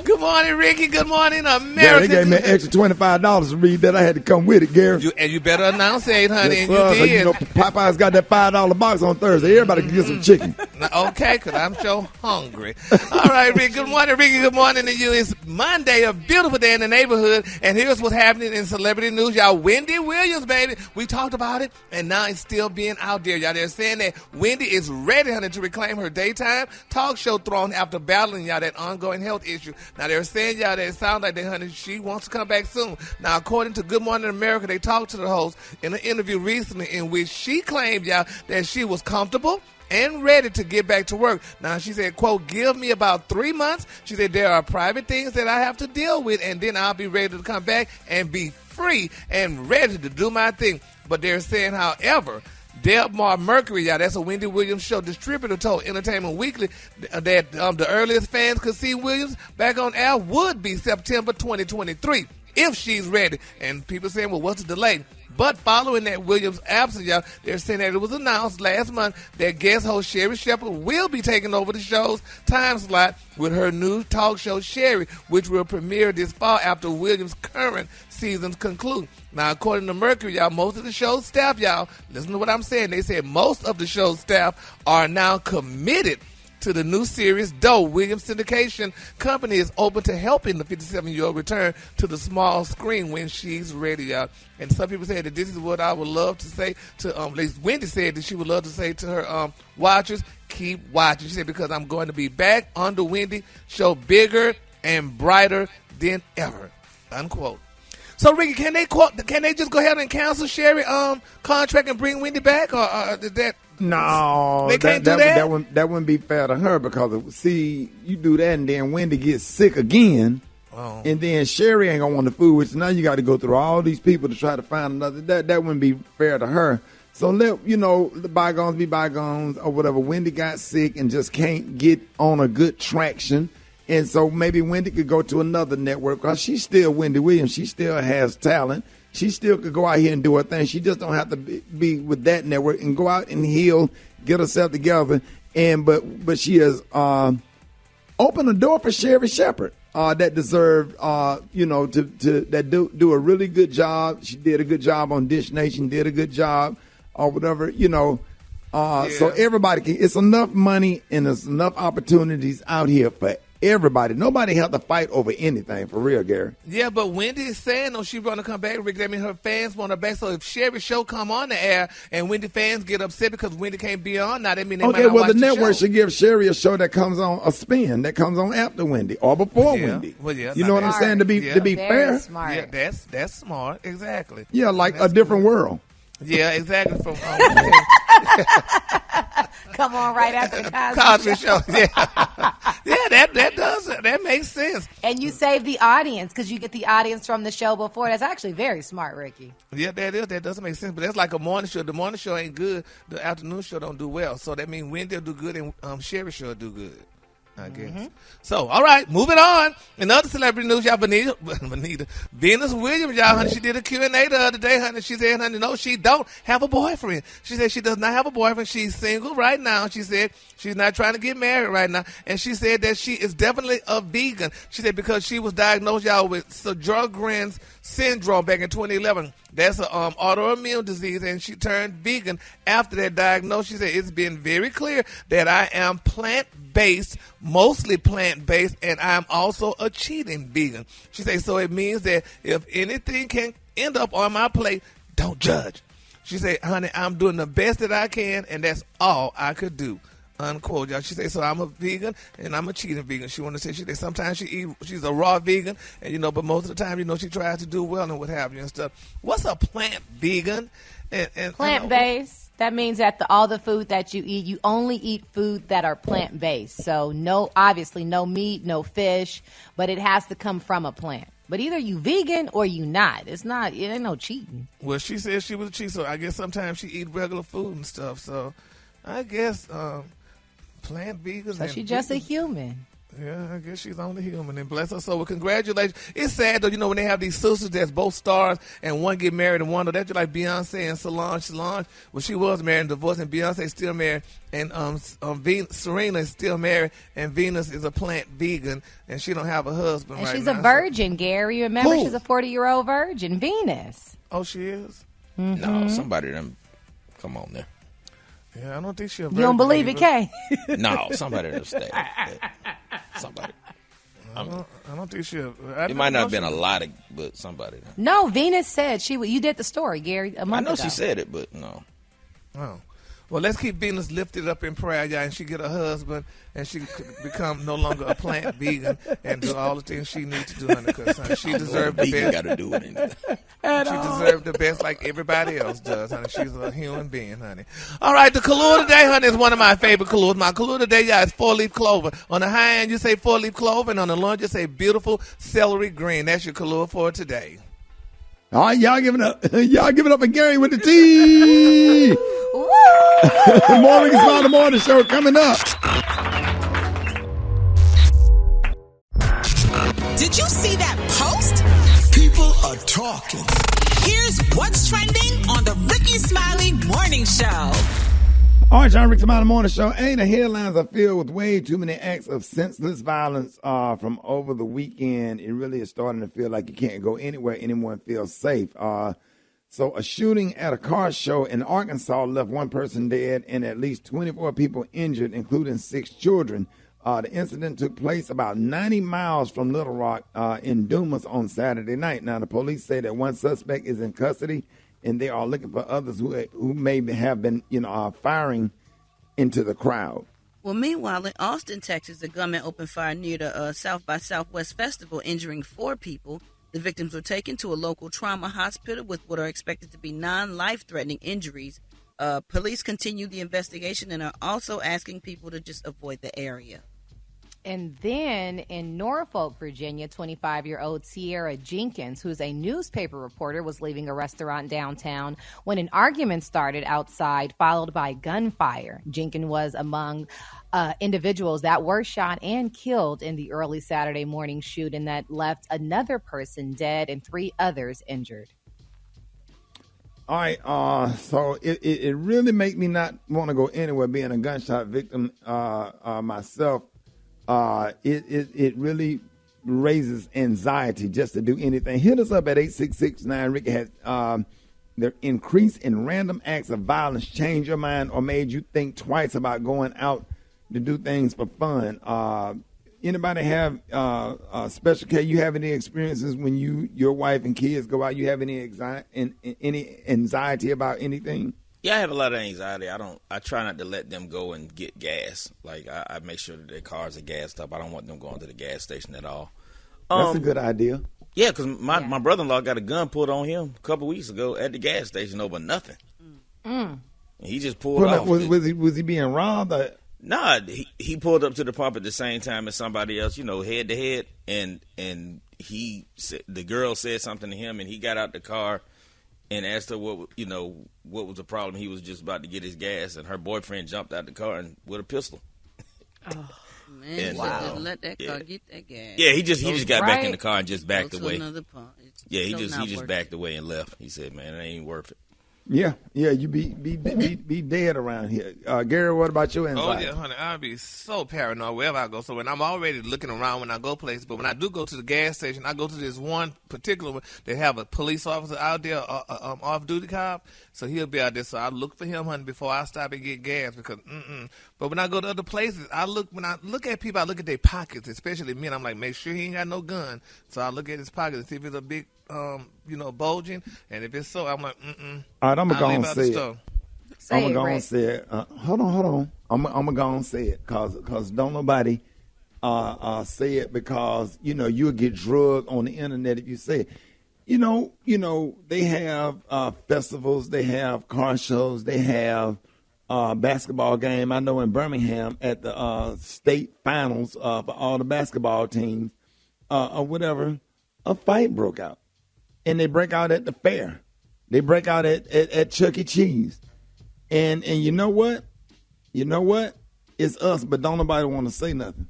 Good morning, Ricky. Good morning, America. Yeah, they gave me an extra $25 to read that. I had to come with it, Gary. You better announce it, honey. Yes, and you did. You know, Popeye's got that $5 box on Thursday. Everybody can get some chicken. Okay, because I'm so hungry. All right, Ricky. Good morning, Ricky. Good morning to you. It's Monday, a beautiful day in the neighborhood. And here's what's happening in celebrity news, y'all. Wendy Williams, baby. We talked about it, and now it's still being out there, y'all. They're saying that Wendy is ready, honey, to reclaim her daytime talk show throne after battling, y'all, that ongoing health issue. Now, they're saying, y'all, that it sounds like that, honey, she wants to come back soon. Now, according to Good Morning America, they talked to the host in an interview recently in which she claimed, y'all, that she was comfortable and ready to get back to work. Now, she said, quote, give me about 3 months. She said, there are private things that I have to deal with, and then I'll be ready to come back and be free and ready to do my thing. But they're saying, however, Delmar Mercury, y'all, that's a Wendy Williams show distributor, told Entertainment Weekly that the earliest fans could see Williams back on air would be September 2023 if she's ready. And people saying, well, what's the delay? But following that Williams absence, y'all, they're saying that it was announced last month that guest host Sherri Shepherd will be taking over the show's time slot with her new talk show, Sherri, which will premiere this fall after Williams' current seasons conclude. Now, according to Mercury, y'all, most of the show's staff, y'all, listen to what I'm saying. They said most of the show's staff are now committed to the new series, though Williams Syndication Company is open to helping the 57-year-old return to the small screen when she's ready, y'all. And some people say that this is what I would love to say to, at least Wendy said that she would love to say to her watchers, keep watching. She said, because I'm going to be back on the Wendy show bigger and brighter than ever, unquote. So, Ricky, can they just go ahead and cancel Sherri contract and bring Wendy back, or is that? No, they can't do that. That wouldn't be fair to her because see, you do that and then Wendy gets sick again, and then Sherri ain't gonna want the food. Which now you got to go through all these people to try to find another. That wouldn't be fair to her. So let the bygones be bygones or whatever. Wendy got sick and just can't get on a good traction. And so maybe Wendy could go to another network because she's still Wendy Williams. She still has talent. She still could go out here and do her thing. She just don't have to be with that network and go out and heal, get herself together. And but she has opened the door for Sherri Shepherd that deserved to do a really good job. She did a good job on Dish Nation, did a good job or whatever, So everybody can. It's enough money and there's enough opportunities out here for everybody. Nobody have to fight over anything, for real, Gary. Yeah, but Wendy is saying, she want to come back, Rick. That means her fans want her back. So if Sherri's show come on the air and Wendy fans get upset because Wendy can't be on, now that mean they might not watch the the network show. should give Sherri a show that comes on a spin, that comes on after Wendy or before Wendy. Well, yeah, you know what I'm saying? To be fair. Smart. Yeah, that's smart. Exactly. Yeah, like a different world. Yeah, exactly. From Come on, right after the Cosby show. Yeah, that makes sense. And you save the audience because you get the audience from the show before. That's actually very smart, Ricky. Yeah, that doesn't make sense. But that's like a morning show. The morning show ain't good. The afternoon show don't do well. So that means Wendy will do good and Sherri show will do good, I guess. Mm-hmm. So, all right, moving on. In other celebrity news, y'all, Venus Williams, y'all, honey, she did a Q&A the other day, honey. She said, honey, no, she don't have a boyfriend. She said she does not have a boyfriend. She's single right now. She said she's not trying to get married right now. And she said that she is definitely a vegan. She said because she was diagnosed, y'all, with Sjogren's syndrome back in 2011. That's an autoimmune disease, and she turned vegan after that diagnosis. She said, it's been very clear that I am plant-based, mostly plant-based, and I'm also a cheating vegan. She said, so it means that if anything can end up on my plate, don't judge. She said, honey, I'm doing the best that I can, and that's all I could do. Unquote, y'all. She said, so I'm a vegan and I'm a cheating vegan. She wanted to say, she said, sometimes she's a raw vegan, and but most of the time, she tries to do well and what have you and stuff. What's a plant vegan? And plant-based. That means that all the food that you eat, you only eat food that are plant-based. So obviously no meat, no fish, but it has to come from a plant. But either you vegan or you not. It ain't no cheating. Well, she said she was a cheat, so I guess sometimes she eat regular food and stuff. So I guess plant vegans. So she's just a human. Yeah, I guess she's only human, and bless her soul. Well, congratulations. It's sad, though, when they have these sisters that's both stars, and one get married and one, that's just like Beyonce and Solange. Well, she was married and divorced, and Beyonce's still married, and Serena is still married, and Venus is a plant vegan, and she don't have a husband and right now. She's a virgin, Gary. Remember, Who? She's a 40-year-old virgin, Venus. Oh, she is? Mm-hmm. No, somebody done come on there. Yeah, I don't think she's a virgin. You don't believe it, Kay? No, somebody done stay. Somebody. I don't think she'll. It might not have been a lot, but somebody. No, Venus said she would. You did the story, Gary, a month I know ago. she said it, but no. Oh. Well, let's keep Venus lifted up in prayer, y'all, and she get a husband, and she become no longer a plant vegan and do all the things she needs to do, honey, because she deserves the best. Got to do it. She deserves the best like everybody else does, honey. She's a human being, honey. All right, the color today, honey, is one of my favorite colors. My color today, y'all, is 4-leaf clover. On the high end, you say 4-leaf clover, and on the low end, you say beautiful celery green. That's your color for today. All right, y'all give it up. Y'all give it up for Gary with the T. More Rickey Smiley Morning Show coming up. Did you see that post? People are talking. Here's what's trending on the Rickey Smiley Morning Show. All right, y'all, Rickey Smiley Morning Show. The headlines are filled with way too many acts of senseless violence from over the weekend. It really is starting to feel like you can't go anywhere anyone feels safe. So a shooting at a car show in Arkansas left one person dead and at least 24 people injured, including 6 children. The incident took place about 90 miles from Little Rock in Dumas on Saturday night. Now, the police say that one suspect is in custody, and they are looking for others who may have been, firing into the crowd. Well, meanwhile, in Austin, Texas, a gunman opened fire near the South by Southwest Festival, injuring 4 people. The victims were taken to a local trauma hospital with what are expected to be non-life-threatening injuries. Police continue the investigation and are also asking people to just avoid the area. And then in Norfolk, Virginia, 25-year-old Sierra Jenkins, who's a newspaper reporter, was leaving a restaurant downtown when an argument started outside, followed by gunfire. Jenkins was among individuals that were shot and killed in the early Saturday morning shooting that left another person dead and 3 others injured. All right, so it really make me not want to go anywhere being a gunshot victim myself. It really raises anxiety just to do anything. Hit us up at 866-9. Rickey has the increase in random acts of violence changed your mind or made you think twice about going out to do things for fun. Anybody have special care? You have any experiences when your wife and kids go out? You have any anxiety about anything? Yeah, I have a lot of anxiety. I try not to let them go and get gas. Like I make sure that their cars are gassed up. I don't want them going to the gas station at all. That's a good idea. Yeah, because my brother-in-law got a gun pulled on him a couple weeks ago at the gas station over nothing. And he just pulled off. Was he being robbed? Nah, he pulled up to the pump at the same time as somebody else, head to head, and the girl said something to him, and he got out the car and asked her what was the problem. He was just about to get his gas, and her boyfriend jumped out the car and with a pistol. Oh man! Wow! Let that car get that gas. Yeah, he just got back in the car and just backed away. Another part. Yeah, he just backed away and left. He said, "Man, it ain't worth it." Yeah, you be dead around here. Gary, what about your anxiety? Oh yeah, honey, I'll be so paranoid wherever I go. So when I'm already looking around when I go places, but when I do go to the gas station, I go to this one particular one. They have a police officer out there, off-duty cop, so he'll be out there. So I look for him, honey, before I stop and get gas because. But when I go to other places, when I look at people, I look at their pockets, especially me, and I'm like, make sure he ain't got no gun. So I look at his pockets and see if it's a big, bulging, and if it's so, I'm like, All right, I'm gonna go and say it. I'm gonna go Rick. and say it. Hold on. I'm gonna go and say it, cause don't nobody say it because you'll get drugged on the internet if you say it. they have festivals, they have car shows, they have basketball game. I know in Birmingham at the state finals for all the basketball teams or whatever, a fight broke out. And they break out at the fair. They break out at Chuck E. Cheese. And you know what? You know what? It's us, but don't nobody want to say nothing.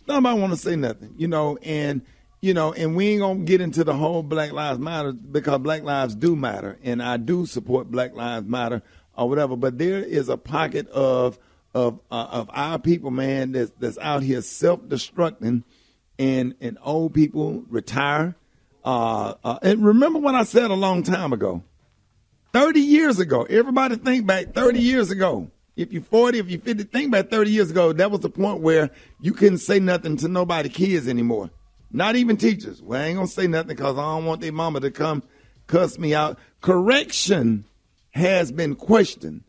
Nobody want to say nothing, and we ain't going to get into the whole Black Lives Matter because Black Lives do matter, and I do support Black Lives Matter or whatever, but there is a pocket of our people, man, that's out here self-destructing, and old people retire. And remember what I said a long time ago, 30 years ago, everybody think back 30 years ago. If you're 40, if you're 50, think back 30 years ago, that was the point where you couldn't say nothing to nobody, kids anymore. Not even teachers. Well, I ain't going to say nothing because I don't want their mama to come cuss me out. Correction has been questioned.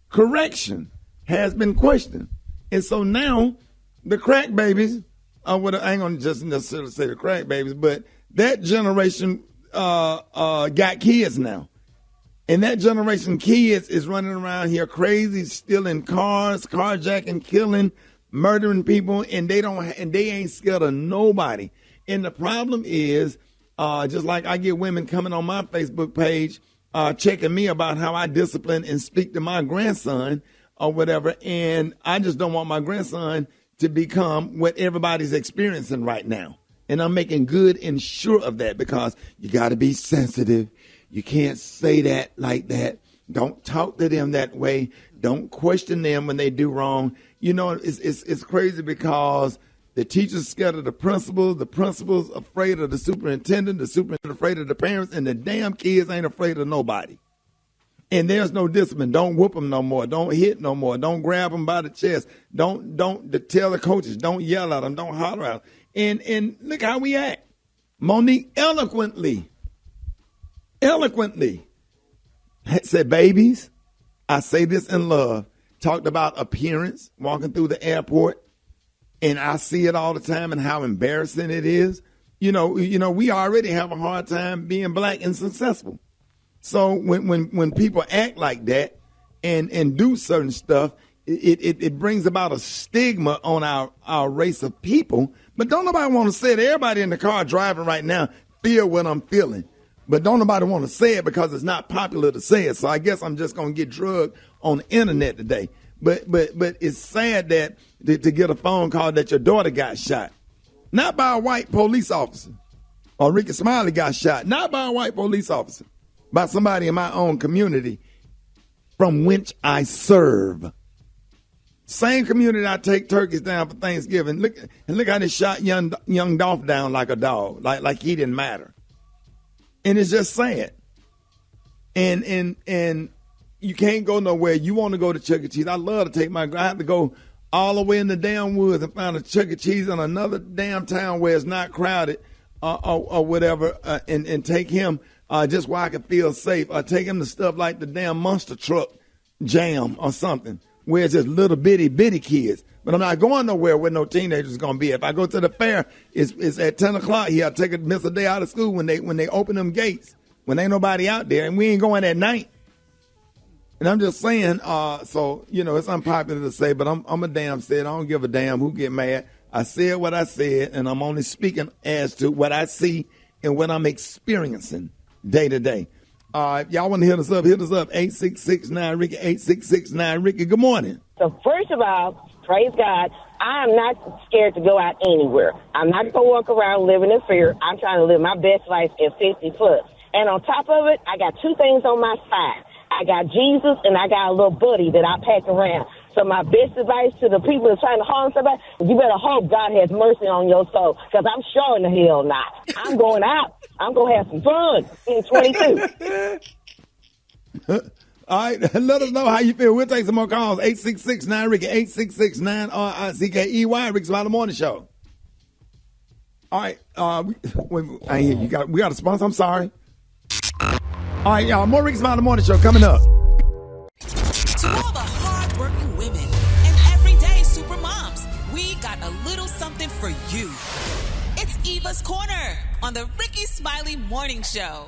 Correction has been questioned. And so now the crack babies, I ain't going to just necessarily say the crack babies, but that generation got kids now. And that generation kids is running around here crazy, stealing cars, carjacking, killing, murdering people, and they ain't scared of nobody. And the problem is, just like I get women coming on my Facebook page, checking me about how I discipline and speak to my grandson or whatever, and I just don't want my grandson to become what everybody's experiencing right now. And I'm making good and sure of that because you got to be sensitive. You can't say that like that. Don't talk to them that way. Don't question them when they do wrong. It's crazy because the teacher's scared of the principal's afraid of the superintendent afraid of the parents, and the damn kids ain't afraid of nobody. And there's no discipline. Don't whoop them no more. Don't hit no more. Don't grab them by the chest. Don't tell the coaches. Don't yell at them. Don't holler at them. And look how we act. Monique eloquently said, babies, I say this in love, talked about appearance, walking through the airport, and I see it all the time and how embarrassing it is. We already have a hard time being black and successful. So when people act like that and do certain stuff, it brings about a stigma on our race of people. But don't nobody want to say it. Everybody in the car driving right now feel what I'm feeling. But don't nobody want to say it because it's not popular to say it. So I guess I'm just going to get drugged on the internet today. But it's sad that to get a phone call that your daughter got shot. Not by a white police officer. Or Rickey Smiley got shot. Not by a white police officer. By somebody in my own community from which I serve. Same community I take turkeys down for Thanksgiving. Look how they shot young Dolph down like a dog. Like he didn't matter. And it's just sad. And you can't go nowhere. You want to go to Chuck E. Cheese. I love to take I have to go all the way in the damn woods and find a Chuck E. Cheese in another damn town where it's not crowded or whatever and take him just where I can feel safe. Or take him to stuff like the damn Monster Truck Jam or something where it's just little bitty kids. But I'm not going nowhere where no teenagers going to be. If I go to the fair, it's at 10 o'clock here. I miss a day out of school when they open them gates, when ain't nobody out there, and we ain't going at night. And I'm just saying, so, it's unpopular to say, but I'm a damn said. I don't give a damn who get mad. I said what I said, and I'm only speaking as to what I see and what I'm experiencing day to day. If y'all want to hit us up, 866-9-RICKY, 866-9-RICKY. Good morning. So first of all, praise God, I am not scared to go out anywhere. I'm not going to walk around living in fear. I'm trying to live my best life at 50 plus. And on top of it, I got two things on my side. I got Jesus and I got a little buddy that I pack around. So my best advice to the people that's trying to harm somebody, you better hope God has mercy on your soul, because I'm sure in the hell not. I'm going out. I'm going to have some fun in 22. All right, let us know how you feel. We'll take some more calls. 866-9-RICKY, 866-9-RICKY, Rickey Smiley Morning Show. All right, we got a sponsor. I'm sorry. All right, y'all, more Rickey Smiley Morning Show coming up. To all the hard-working women and everyday super moms, we got a little something for you. It's Evas Corner on the Rickey Smiley Morning Show.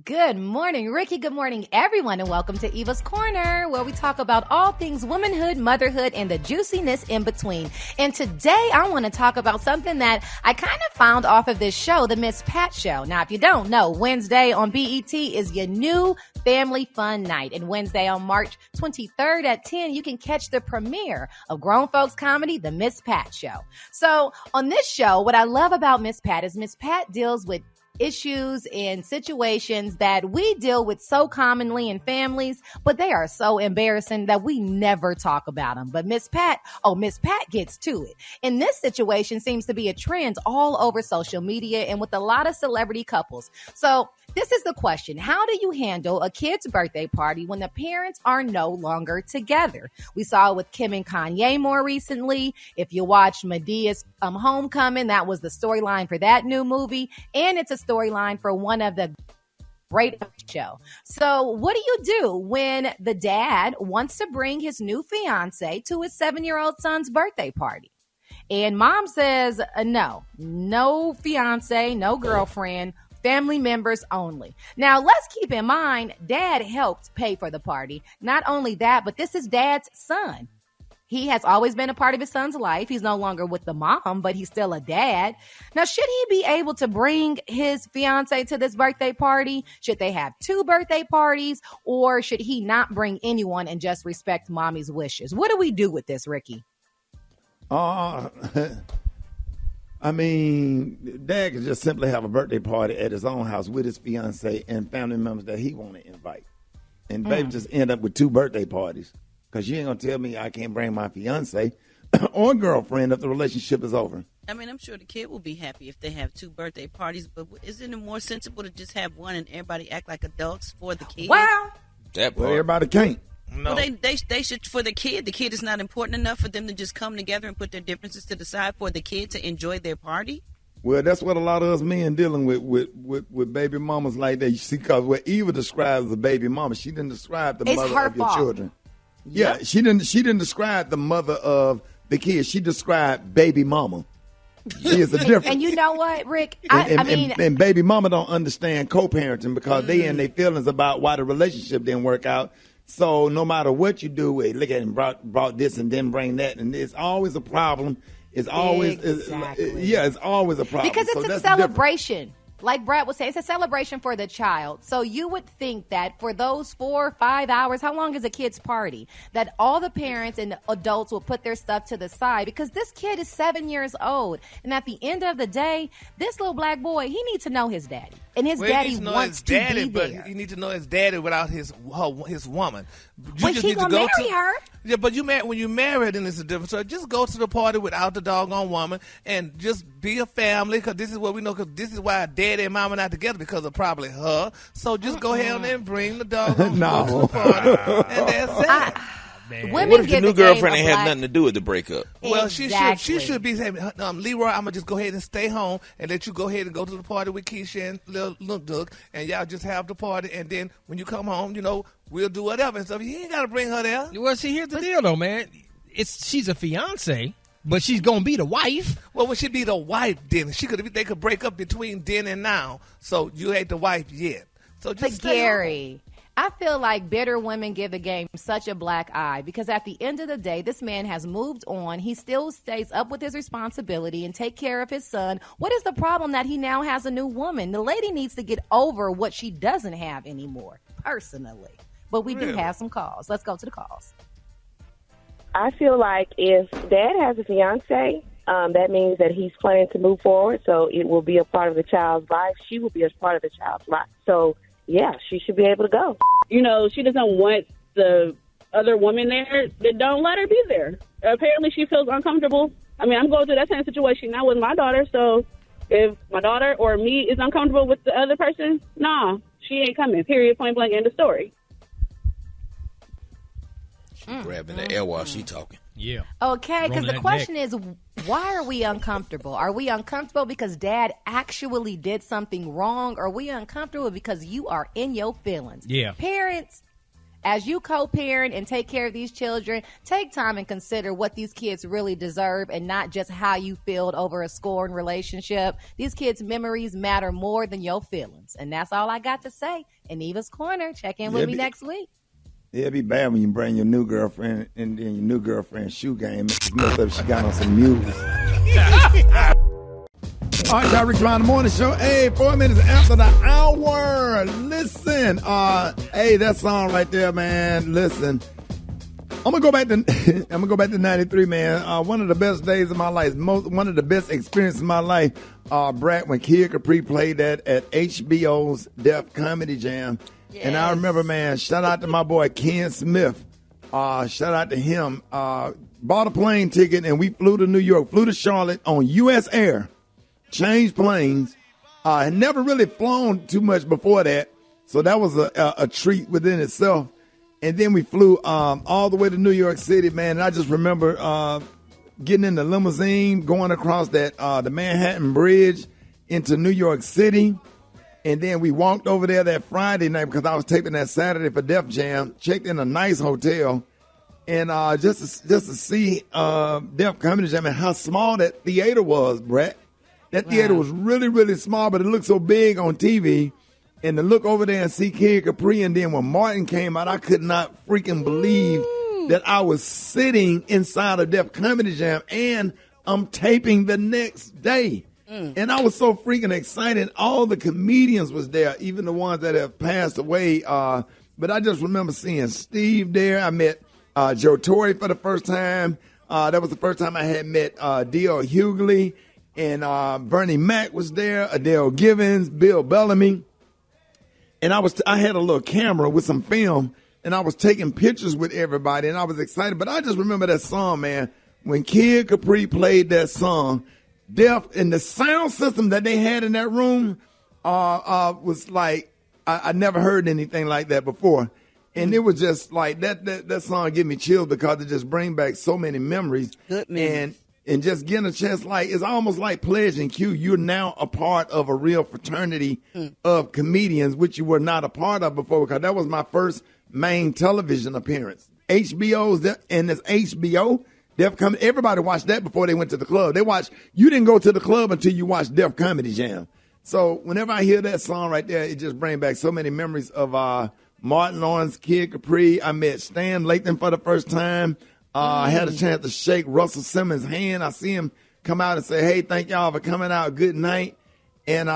Good morning, Ricky. Good morning, everyone, and welcome to Evas Corner, where we talk about all things womanhood, motherhood, and the juiciness in between. And today, I want to talk about something that I kind of found off of this show, the Miss Pat Show. Now, if you don't know, Wednesday on BET is your new family fun night. And Wednesday on March 23rd at 10, you can catch the premiere of grown folks comedy, the Miss Pat Show. So on this show, what I love about Miss Pat is Miss Pat deals with issues and situations that we deal with so commonly in families, but they are so embarrassing that we never talk about them. But Miss Pat gets to it. And this situation seems to be a trend all over social media and with a lot of celebrity couples. So this is the question. How do you handle a kid's birthday party when the parents are no longer together? We saw it with Kim and Kanye more recently. If you watched Medea's Homecoming, that was the storyline for that new movie. And it's a storyline for one of the great show. So what do you do when the dad wants to bring his new fiance to his 7-year-old son's birthday party? And mom says, no fiance, no girlfriend, family members only. Now, let's keep in mind, dad helped pay for the party. Not only that, but this is dad's son. He has always been a part of his son's life. He's no longer with the mom, but he's still a dad. Now, should he be able to bring his fiance to this birthday party? Should they have 2 birthday parties? Or should he not bring anyone and just respect mommy's wishes? What do we do with this, Ricky? I mean, dad could just simply have a birthday party at his own house with his fiance and family members that he want to invite. And baby just end up with 2 birthday parties. Because you ain't going to tell me I can't bring my fiance or girlfriend if the relationship is over. I mean, I'm sure the kid will be happy if they have 2 birthday parties, but isn't it more sensible to just have one and everybody act like adults for the kid? Wow. That part. Well, everybody can't. No. Well, they should, for the kid. The kid is not important enough for them to just come together and put their differences to the side for the kid to enjoy their party? Well, that's what a lot of us men dealing with baby mamas like that. You see, because what Eva describes as a baby mama, she didn't describe the mother of your children. Yeah, she didn't describe the mother of the kids. She described baby mama. She is a difference. And you know what, Rick? And baby mama don't understand co-parenting because they in their feelings about why the relationship didn't work out. So no matter what you do, look at him brought this and then bring that, and it's always a problem. It's always it's always a problem because it's a celebration. Different. Like Brad was saying, it's a celebration for the child. So you would think that for those 4 or 5 hours, how long is a kid's party, that all the parents and the adults will put their stuff to the side because this kid is 7 years old. And at the end of the day, this little black boy, he needs to know his daddy. And his daddy wants to be there. But you need to know his daddy without his woman. But he gonna marry her. Yeah, but when you married, then it's a different story. Just go to the party without the doggone woman and just be a family because this is what we know. Because this is why daddy and mama not together because of probably her. So just go ahead and bring the doggone to the party, and that's it. What if your new girlfriend ain't have nothing to do with the breakup? Well, she should be saying, Leroy, I'm gonna just go ahead and stay home and let you go ahead and go to the party with Keisha and Lil Doug, and y'all just have the party. And then when you come home, we'll do whatever and stuff. You ain't gotta bring her there. Well, see, here's the deal, though, man. She's a fiance, but she's gonna be the wife. Well, when she be the wife, then they could break up between then and now. So you ain't the wife yet. So just stay Gary. home. I feel like bitter women give the game such a black eye because at the end of the day, this man has moved on. He still stays up with his responsibility and take care of his son. What is the problem that he now has a new woman? The lady needs to get over what she doesn't have anymore, personally. But we do have some calls. Let's go to the calls. I feel like if dad has a fiance, that means that he's planning to move forward. So it will be a part of the child's life. She will be a part of the child's life. So yeah, she should be able to go. She doesn't want the other woman there. Then don't let her be there. Apparently, she feels uncomfortable. I mean, I'm going through that same situation now with my daughter. So if my daughter or me is uncomfortable with the other person, nah, she ain't coming. Period, point blank, end of story. Grabbing the air while she talking. Yeah. Okay, because the question is, why are we uncomfortable? Are we uncomfortable because dad actually did something wrong? Or are we uncomfortable because you are in your feelings? Yeah. Parents, As you co-parent and take care of these children, take time and consider what these kids really deserve and not just how you feel over a scoring relationship. These kids' memories matter more than your feelings. And that's all I got to say. In Evas Corner, check in with me next week. Yeah, it'd be bad when you bring your new girlfriend and then your new girlfriend's shoe game. Most of she got on some mules. All right, y'all, Rickey Smiley in the Morning Show. Hey, 4 minutes after the hour. Listen, hey, that song right there, man. Listen, I'm gonna go back to '93, man. One of the best days of my life, one of the best experiences of my life. Brad, when Kid Capri played that at HBO's Def Comedy Jam. Yes. And I remember, man, shout out to my boy Ken Smith. Shout out to him. Bought a plane ticket and we flew to New York, flew to Charlotte on U.S. Air. Changed planes. Had never really flown too much before that, so that was a treat within itself. And then we flew all the way to New York City, man. And I just remember getting in the limousine, going across that the Manhattan Bridge into New York City. And then we walked over there that Friday night because I was taping that Saturday for Def Jam. Checked in a nice hotel, and just to see Def Comedy Jam and how small that theater was, Brett. That theater was really, really small, but it looked so big on TV. And to look over there and see Kid Capri, and then when Martin came out, I could not freaking believe that I was sitting inside of Def Comedy Jam, and I'm taping the next day. And I was so freaking excited. All the comedians was there, even the ones that have passed away. But I just remember seeing Steve there. I met Joe Torre for the first time. That was the first time I had met D.L. Hughley. And Bernie Mac was there, Adele Givens, Bill Bellamy. And I had a little camera with some film, and I was taking pictures with everybody, and I was excited. But I just remember that song, man. When Kid Capri played that song, Def, and the sound system that they had in that room was like, I never heard anything like that before. And it was just like, that song gave me chills because it just brings back so many memories. Good man. And just getting a chance, like, it's almost like Pledge and Q. You're now a part of a real fraternity of comedians, which you were not a part of before, because that was my first main television appearance. HBO's, and this HBO, Def Comedy, everybody watched that before they went to the club. You didn't go to the club until you watched Def Comedy Jam. So whenever I hear that song right there, it just brings back so many memories of Martin Lawrence, Kid Capri. I met Stan Lathan for the first time. I had a chance to shake Russell Simmons' hand. I see him come out and say, "Hey, thank y'all for coming out. Good night." And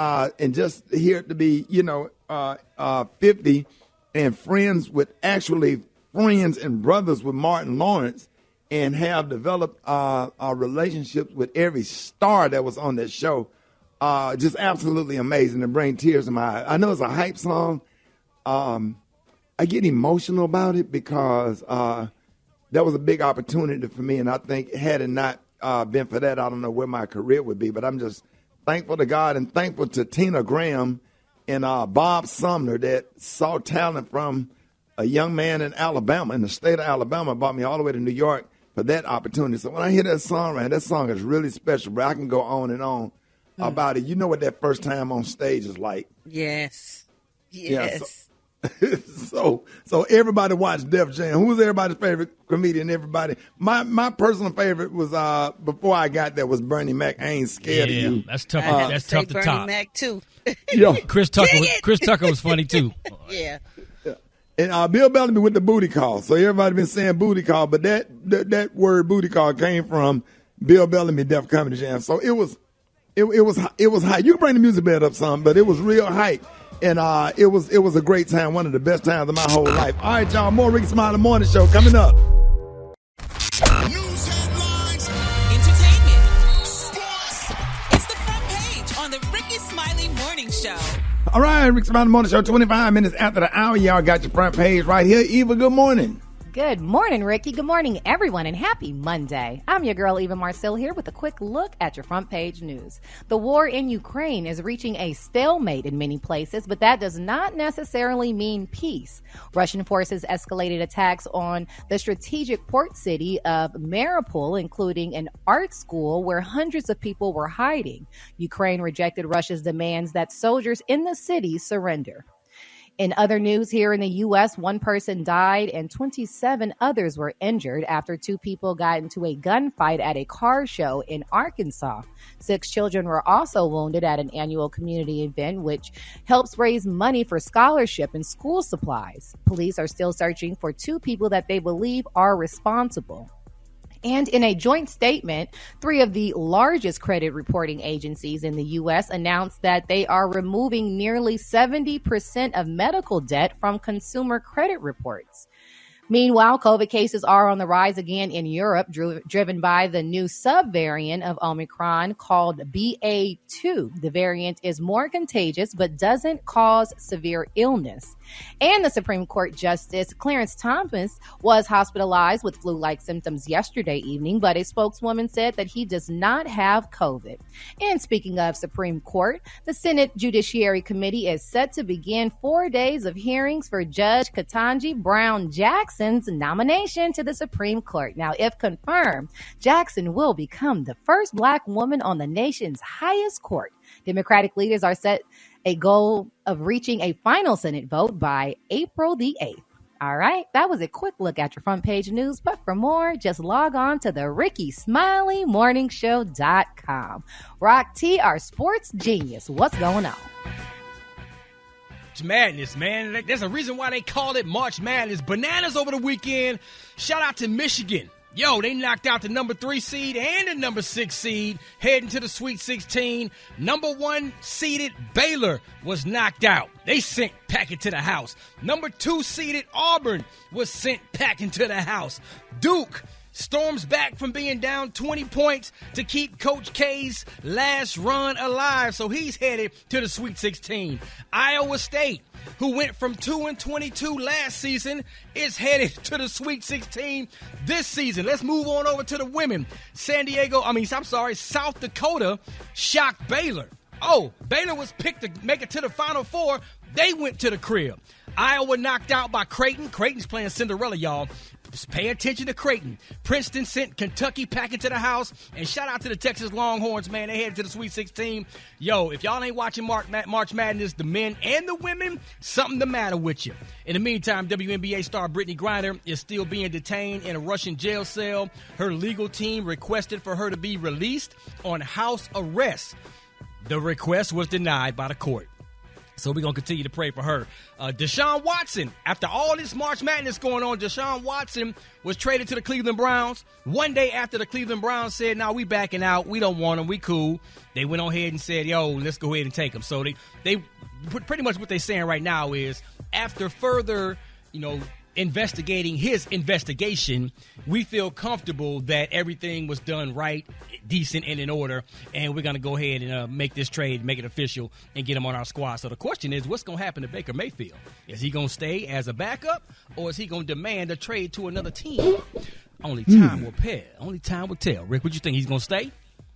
just here to be, 50 and friends and brothers with Martin Lawrence, and have developed our relationships with every star that was on that show. Just absolutely amazing, to bring tears to my eyes. I know it's a hype song. I get emotional about it because that was a big opportunity for me, and I think had it not been for that, I don't know where my career would be. But I'm just thankful to God and thankful to Tina Graham and Bob Sumner that saw talent from a young man in Alabama, in the state of Alabama, brought me all the way to New York for that opportunity. So when I hear that song, man, that song is really special, bro. I can go on and on about it. You know what that first time on stage is like. Yes. Yeah, so everybody watched Def Jam. Who was everybody's favorite comedian? Everybody. My personal favorite was before I got there was Bernie Mac. I ain't scared of you. That's tough. That's tough to Bernie top. Mac too. Yo, Chris Tucker was funny too. Yeah. And Bill Bellamy with the booty call. So everybody been saying booty call, but that word booty call came from Bill Bellamy, Def Comedy Jam. So it was hype. You can bring the music bed up some, but it was real hype. And it was a great time, one of the best times of my whole life. All right, y'all, more Rickey Smiley Morning Show coming up. News headlines, entertainment, sports. It's the front page on the Rickey Smiley Morning Show. All right, Rickey Smiley Morning Show, 25 minutes after the hour. Y'all got your front page right here. Eva, good morning. Good morning, Ricky. Good morning, everyone, and happy Monday. I'm your girl, Eva Marcel, here with a quick look at your front page news. The war in Ukraine is reaching a stalemate in many places, but that does not necessarily mean peace. Russian forces escalated attacks on the strategic port city of Mariupol, including an art school where hundreds of people were hiding. Ukraine rejected Russia's demands that soldiers in the city surrender. In other news here in the U.S., one person died and 27 others were injured after two people got into a gunfight at a car show in Arkansas. 6 children were also wounded at an annual community event, which helps raise money for scholarship and school supplies. Police are still searching for 2 people that they believe are responsible. And in a joint statement, 3 of the largest credit reporting agencies in the U.S. announced that they are removing nearly 70% of medical debt from consumer credit reports. Meanwhile, COVID cases are on the rise again in Europe, driven by the new subvariant of Omicron called BA2. The variant is more contagious but doesn't cause severe illness. And the Supreme Court Justice Clarence Thomas was hospitalized with flu-like symptoms yesterday evening, but a spokeswoman said that he does not have COVID. And speaking of Supreme Court, the Senate Judiciary Committee is set to begin 4 days of hearings for Judge Ketanji Brown Jackson's nomination to the Supreme Court. Now, if confirmed, Jackson will become the first Black woman on the nation's highest court. Democratic leaders are set a goal of reaching a final Senate vote by April the 8th. All right, that was a quick look at your front page news, but for more, just log on to the Rickey Smiley Morningshow.com. Rock T, our sports genius, what's going on? March Madness, man. There's a reason why they call it March Madness. Bananas over the weekend. Shout out to Michigan. Yo, they knocked out the number 3 seed and the number 6 seed heading to the Sweet 16. Number 1 seeded Baylor was knocked out. They sent packing to the house. Number 2 seeded Auburn was sent packing to the house. Duke storms back from being down 20 points to keep Coach K's last run alive. So he's headed to the Sweet 16. Iowa State, who went from 2-22 last season, is headed to the Sweet 16 this season. Let's move on over to the women. South Dakota shocked Baylor. Oh, Baylor was picked to make it to the Final Four. They went to the crib. Iowa knocked out by Creighton. Creighton's playing Cinderella, y'all. Just pay attention to Creighton. Princeton sent Kentucky packing to the house. And shout out to the Texas Longhorns, man. They headed to the Sweet 16. Yo, if y'all ain't watching March Madness, the men and the women, something the matter with you. In the meantime, WNBA star Brittany Griner is still being detained in a Russian jail cell. Her legal team requested for her to be released on house arrest. The request was denied by the court. So we're going to continue to pray for her. Deshaun Watson, after all this March Madness going on, Deshaun Watson was traded to the Cleveland Browns. One day after the Cleveland Browns said, "No, we backing out. We don't want him. We cool." They went on ahead and said, "Yo, let's go ahead and take him." So they pretty much what they're saying right now is after further, investigating his investigation, we feel comfortable that everything was done right, decent, and in order, and we're going to go ahead and make this trade, make it official, and get him on our squad. So the question is, what's going to happen to Baker Mayfield? Is he going to stay as a backup, or is he going to demand a trade to another team? Only time will tell. Only time will tell. Rick, what you think? He's going to stay?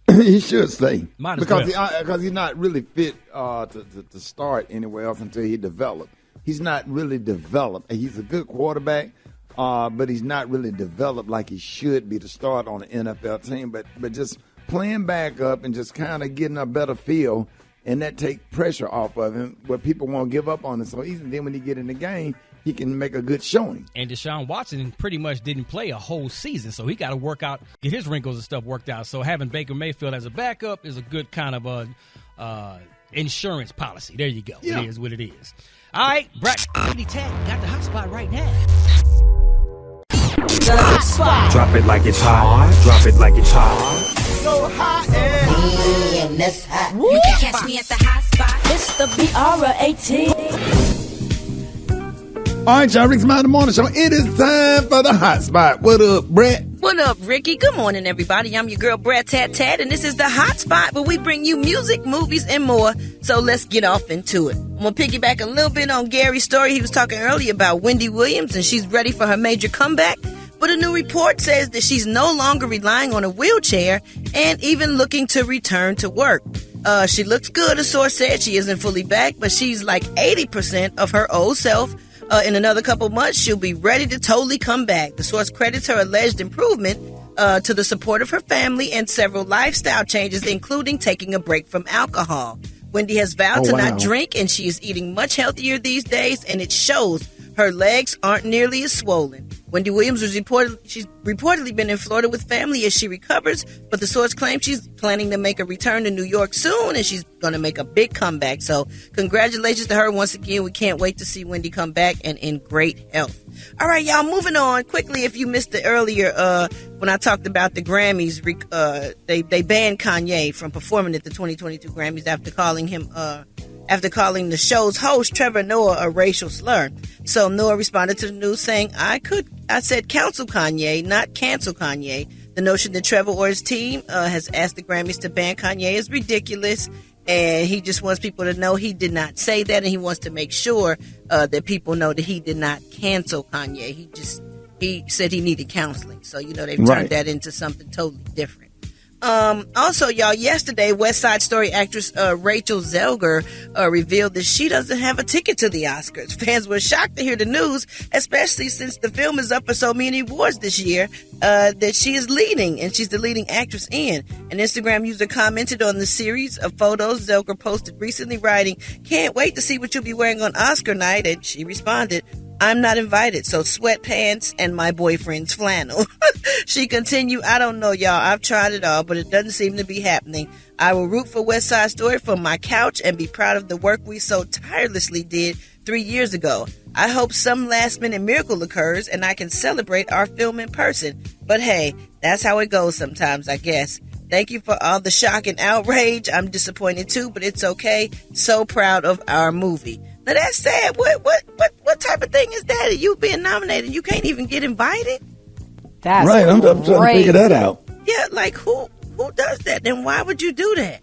He should stay. Because he's not really fit to start anywhere else until he develops. He's not really developed. He's a good quarterback, but he's not really developed like he should be to start on an NFL team. But just playing back up and just kind of getting a better feel, and that take pressure off of him where people won't give up on him so easy. Then when he get in the game, he can make a good showing. And Deshaun Watson pretty much didn't play a whole season, so he got to work out, get his wrinkles and stuff worked out. So having Baker Mayfield as a backup is a good kind of insurance policy. There you go. Yeah. It is what it is. All right, Brett, got the hot spot right now. The hot spot. Drop it like it's hot. Drop it like it's hot. So hot and that's hot. You can catch me at the hot spot. It's the BR18. All right, y'all, Rickey Smiley Morning Show. It is time for the hot spot. What up, Brett? What up, Ricky? Good morning, everybody. I'm your girl, Brett Tat, and this is the hot spot where we bring you music, movies, and more. So let's get off into it. I'm going to piggyback a little bit on Gary's story. He was talking earlier about Wendy Williams, and she's ready for her major comeback. But a new report says that she's no longer relying on a wheelchair and even looking to return to work. She looks good, a source said. She isn't fully back, but she's like 80% of her old self. In another couple months, she'll be ready to totally come back. The source credits her alleged improvement to the support of her family and several lifestyle changes, including taking a break from alcohol. Wendy has vowed to not drink, and she is eating much healthier these days, and it shows. Her legs aren't nearly as swollen. Wendy Williams she's reportedly been in Florida with family as she recovers, but the source claims she's planning to make a return to New York soon, and she's going to make a big comeback. So congratulations to her once again. We can't wait to see Wendy come back and in great health. All right, y'all, moving on quickly. If you missed it earlier, when I talked about the Grammys, they banned Kanye from performing at the 2022 Grammys after calling the show's host, Trevor Noah, a racial slur. So Noah responded to the news saying, I said counsel Kanye, not cancel Kanye. The notion that Trevor or his team has asked the Grammys to ban Kanye is ridiculous. And he just wants people to know he did not say that. And he wants to make sure that people know that he did not cancel Kanye. He said he needed counseling. So, they've turned that into something totally different. Also, y'all, yesterday, West Side Story actress Rachel Zelger revealed that she doesn't have a ticket to the Oscars. Fans were shocked to hear the news, especially since the film is up for so many awards this year, that she is leading, and she's the leading actress in. An Instagram user commented on the series of photos Zelger posted recently, writing, "Can't wait to see what you'll be wearing on Oscar night," and she responded, "I'm not invited, so sweatpants and my boyfriend's flannel." She continued, "I don't know, y'all. I've tried it all, but it doesn't seem to be happening. I will root for West Side Story from my couch and be proud of the work we so tirelessly did 3 years ago. I hope some last-minute miracle occurs and I can celebrate our film in person. But hey, that's how it goes sometimes, I guess. Thank you for all the shock and outrage. I'm disappointed too, but it's okay. So proud of our movie." Now that's sad. What type of thing is that? You being nominated and you can't even get invited? That's right. I'm trying to figure that out. Yeah, like who does that? Then why would you do that?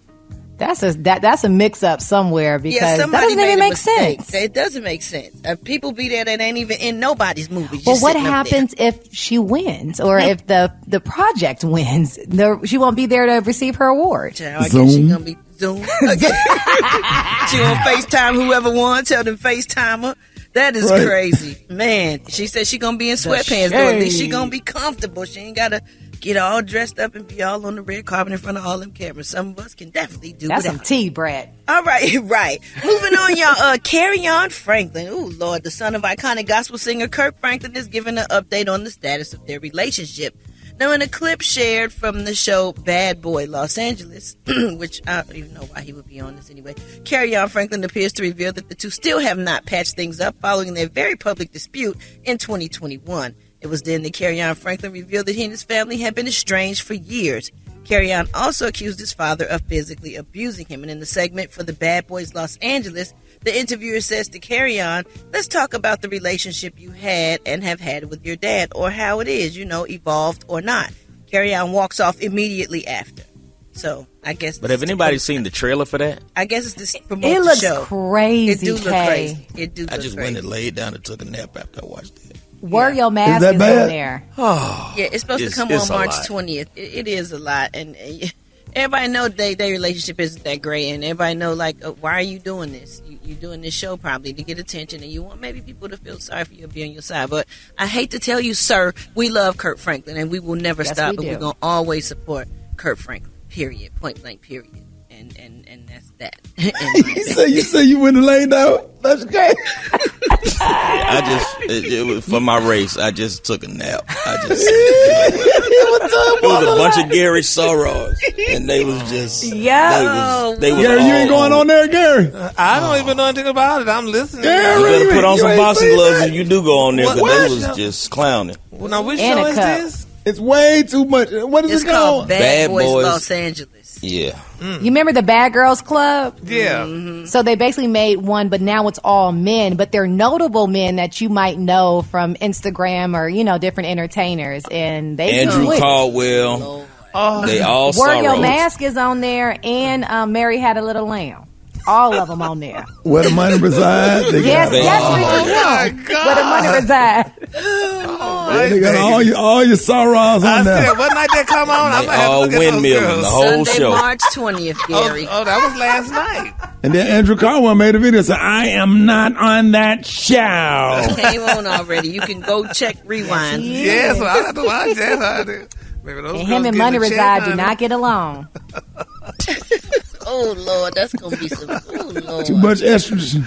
That's a mix up somewhere, because that doesn't even make sense. It doesn't make sense. People be there that ain't even in nobody's movie. Well, what happens if she wins, or if the project wins? She won't be there to receive her award. I guess she's gonna be Zoom. She gonna FaceTime whoever won. Tell them FaceTime her. That is crazy, man. She said she gonna be in sweatpants, though. At least she gonna be comfortable. She ain't gotta get all dressed up and be all on the red carpet in front of all them cameras. Some of us can definitely do that's without. some tea, Brad. All right, right. Moving on, y'all. Carry-On Franklin. Ooh, Lord, the son of iconic gospel singer Kirk Franklin is giving an update on the status of their relationship. Now, in a clip shared from the show Bad Boy Los Angeles, which I don't even know why he would be on this anyway, Carry-On Franklin appears to reveal that the two still have not patched things up following their very public dispute in 2021. It was then that Carry-On Franklin revealed that he and his family had been estranged for years. Carry-On also accused his father of physically abusing him. And in the segment for the Bad Boys Los Angeles, the interviewer says to Carry-On, "Let's talk about the relationship you had and have had with your dad, or how it is, evolved or not." Carry-On walks off immediately after. So, I guess... But have anybody seen the trailer for that? I guess it's to promote it the looks show. Crazy, It do look crazy. It do look I just crazy. went and laid down and took a nap after I watched it. Wear your mask is on there. Oh, yeah, it's supposed to come on March 20th. It is a lot. And everybody know their relationship isn't that great. And everybody know, why are you doing this? You're doing this show probably to get attention. And you want maybe people to feel sorry for you and be on your side. But I hate to tell you, sir, we love Kurt Franklin. And we will never stop. But we're going to always support Kurt Franklin. Period. Point blank, period. And that's that. You say you went and laid down? That's great. It was for my race. I just took a nap. It was a bunch of Gary Soros, and they was just they was Gary, you ain't going on there, Gary. I don't even know anything about it. I'm listening. Gary, you better put on some boxing gloves when you do go on there, because they was just clowning. Well, now, which show is this? It's way too much. What is it called? Bad Boys Los Angeles. Yeah. You remember the Bad Girls Club? Yeah. Mm-hmm. So they basically made one, but now it's all men. But they're notable men that you might know from Instagram or, different entertainers. And they Andrew Caldwell. They all Wear Your Soros. Mask is on there, and Mary Had a Little Lamb. All of them on there. Where the money resides. Yes, Ricky. Where the money resides. They got all your sorrows on there. What night they come on? They all windmilling the whole Sunday, show. March 20th, Gary. Oh, that was last night. And then Andrew Caldwell made a video saying, "I am not on that show." It came on already. You can go check rewind. Yes, I have to watch that. And him and Money Reside do not get along. Oh, Lord, that's going to be some. Oh, Lord. Too much estrogen.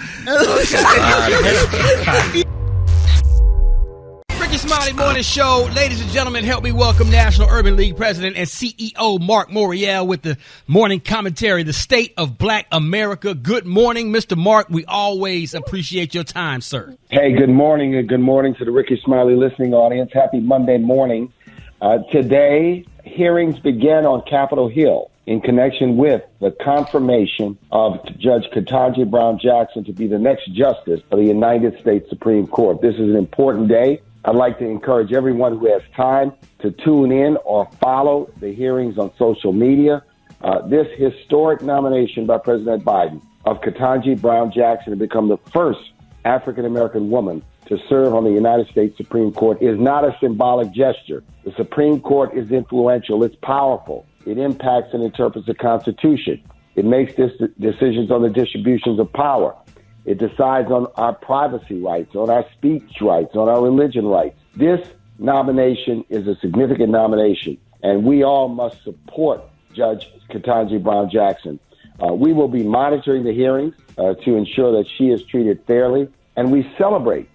Rickey Smiley Morning Show. Ladies and gentlemen, help me welcome National Urban League President and CEO Mark Morial with the morning commentary, The State of Black America. Good morning, Mr. Mark. We always appreciate your time, sir. Hey, good morning, and good morning to the Rickey Smiley listening audience. Happy Monday morning. Today, hearings begin on Capitol Hill in connection with the confirmation of Judge Ketanji Brown Jackson to be the next justice of the United States Supreme Court. This is an important day. I'd like to encourage everyone who has time to tune in or follow the hearings on social media. This historic nomination by President Biden of Ketanji Brown Jackson to become the first African-American woman to serve on the United States Supreme Court is not a symbolic gesture. The Supreme Court is influential. It's powerful. It impacts and interprets the Constitution. It makes decisions on the distributions of power. It decides on our privacy rights, on our speech rights, on our religion rights. This nomination is a significant nomination, and we all must support Judge Ketanji Brown Jackson. We will be monitoring the hearings to ensure that she is treated fairly, and we celebrate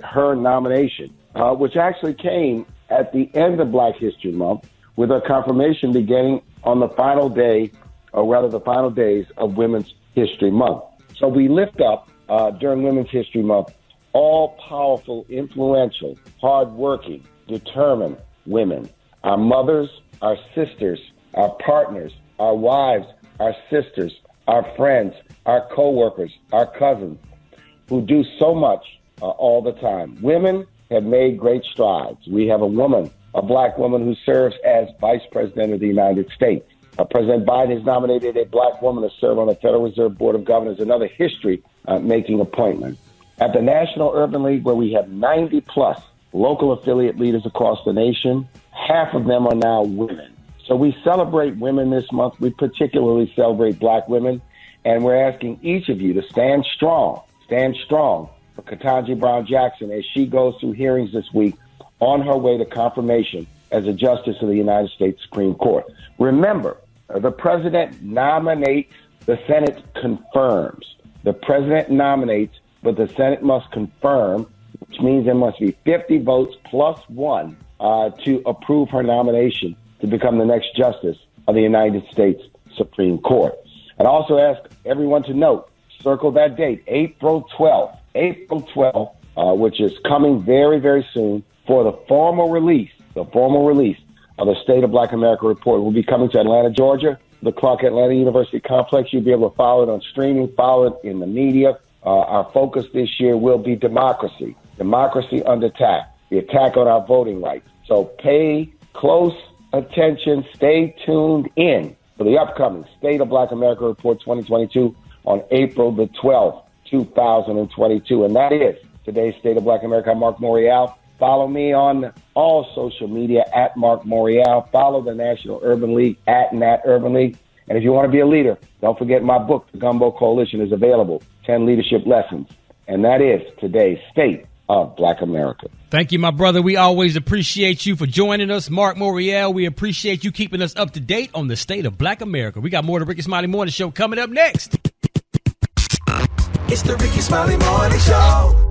her nomination, which actually came at the end of Black History Month with her confirmation beginning on the final day, or rather the final days of Women's History Month. So we lift up during Women's History Month all powerful, influential, hardworking, determined women, our mothers, our sisters, our partners, our wives, our sisters, our friends, our co-workers, our cousins, who do so much all the time. Women have made great strides. We have a woman, a Black woman, who serves as Vice President of the United States. President Biden has nominated a Black woman to serve on the Federal Reserve Board of Governors, another history-making appointment. At the National Urban League, where we have 90-plus local affiliate leaders across the nation, half of them are now women. So we celebrate women this month. We particularly celebrate Black women, and we're asking each of you to stand strong for Ketanji Brown Jackson as she goes through hearings this week on her way to confirmation as a justice of the United States Supreme Court. Remember, the president nominates, the Senate confirms. The president nominates, but the Senate must confirm, which means there must be 50 votes plus one to approve her nomination to become the next justice of the United States Supreme Court. I'd also ask everyone to note, circle that date, April 12th, which is coming very, very soon, for the formal release of the State of Black America report. Will be coming to Atlanta, Georgia, the Clark Atlanta University Complex. You'll be able to follow it on streaming, follow it in the media. Our focus this year will be democracy under attack, the attack on our voting rights. So pay close attention, stay tuned in for the upcoming State of Black America Report 2022 on April the 12th, 2022. And that is today's State of Black America. I'm Mark Morial. Follow me on all social media at Mark Morial. Follow the National Urban League at Nat Urban League. And if you want to be a leader, don't forget my book, The Gumbo Coalition, is available. 10 leadership lessons. And that is today's State of Black America. Thank you, my brother. We always appreciate you for joining us. Mark Morial, we appreciate you keeping us up to date on the State of Black America. We got more of the Rickey Smiley Morning Show coming up next. It's the Rickey Smiley Morning Show.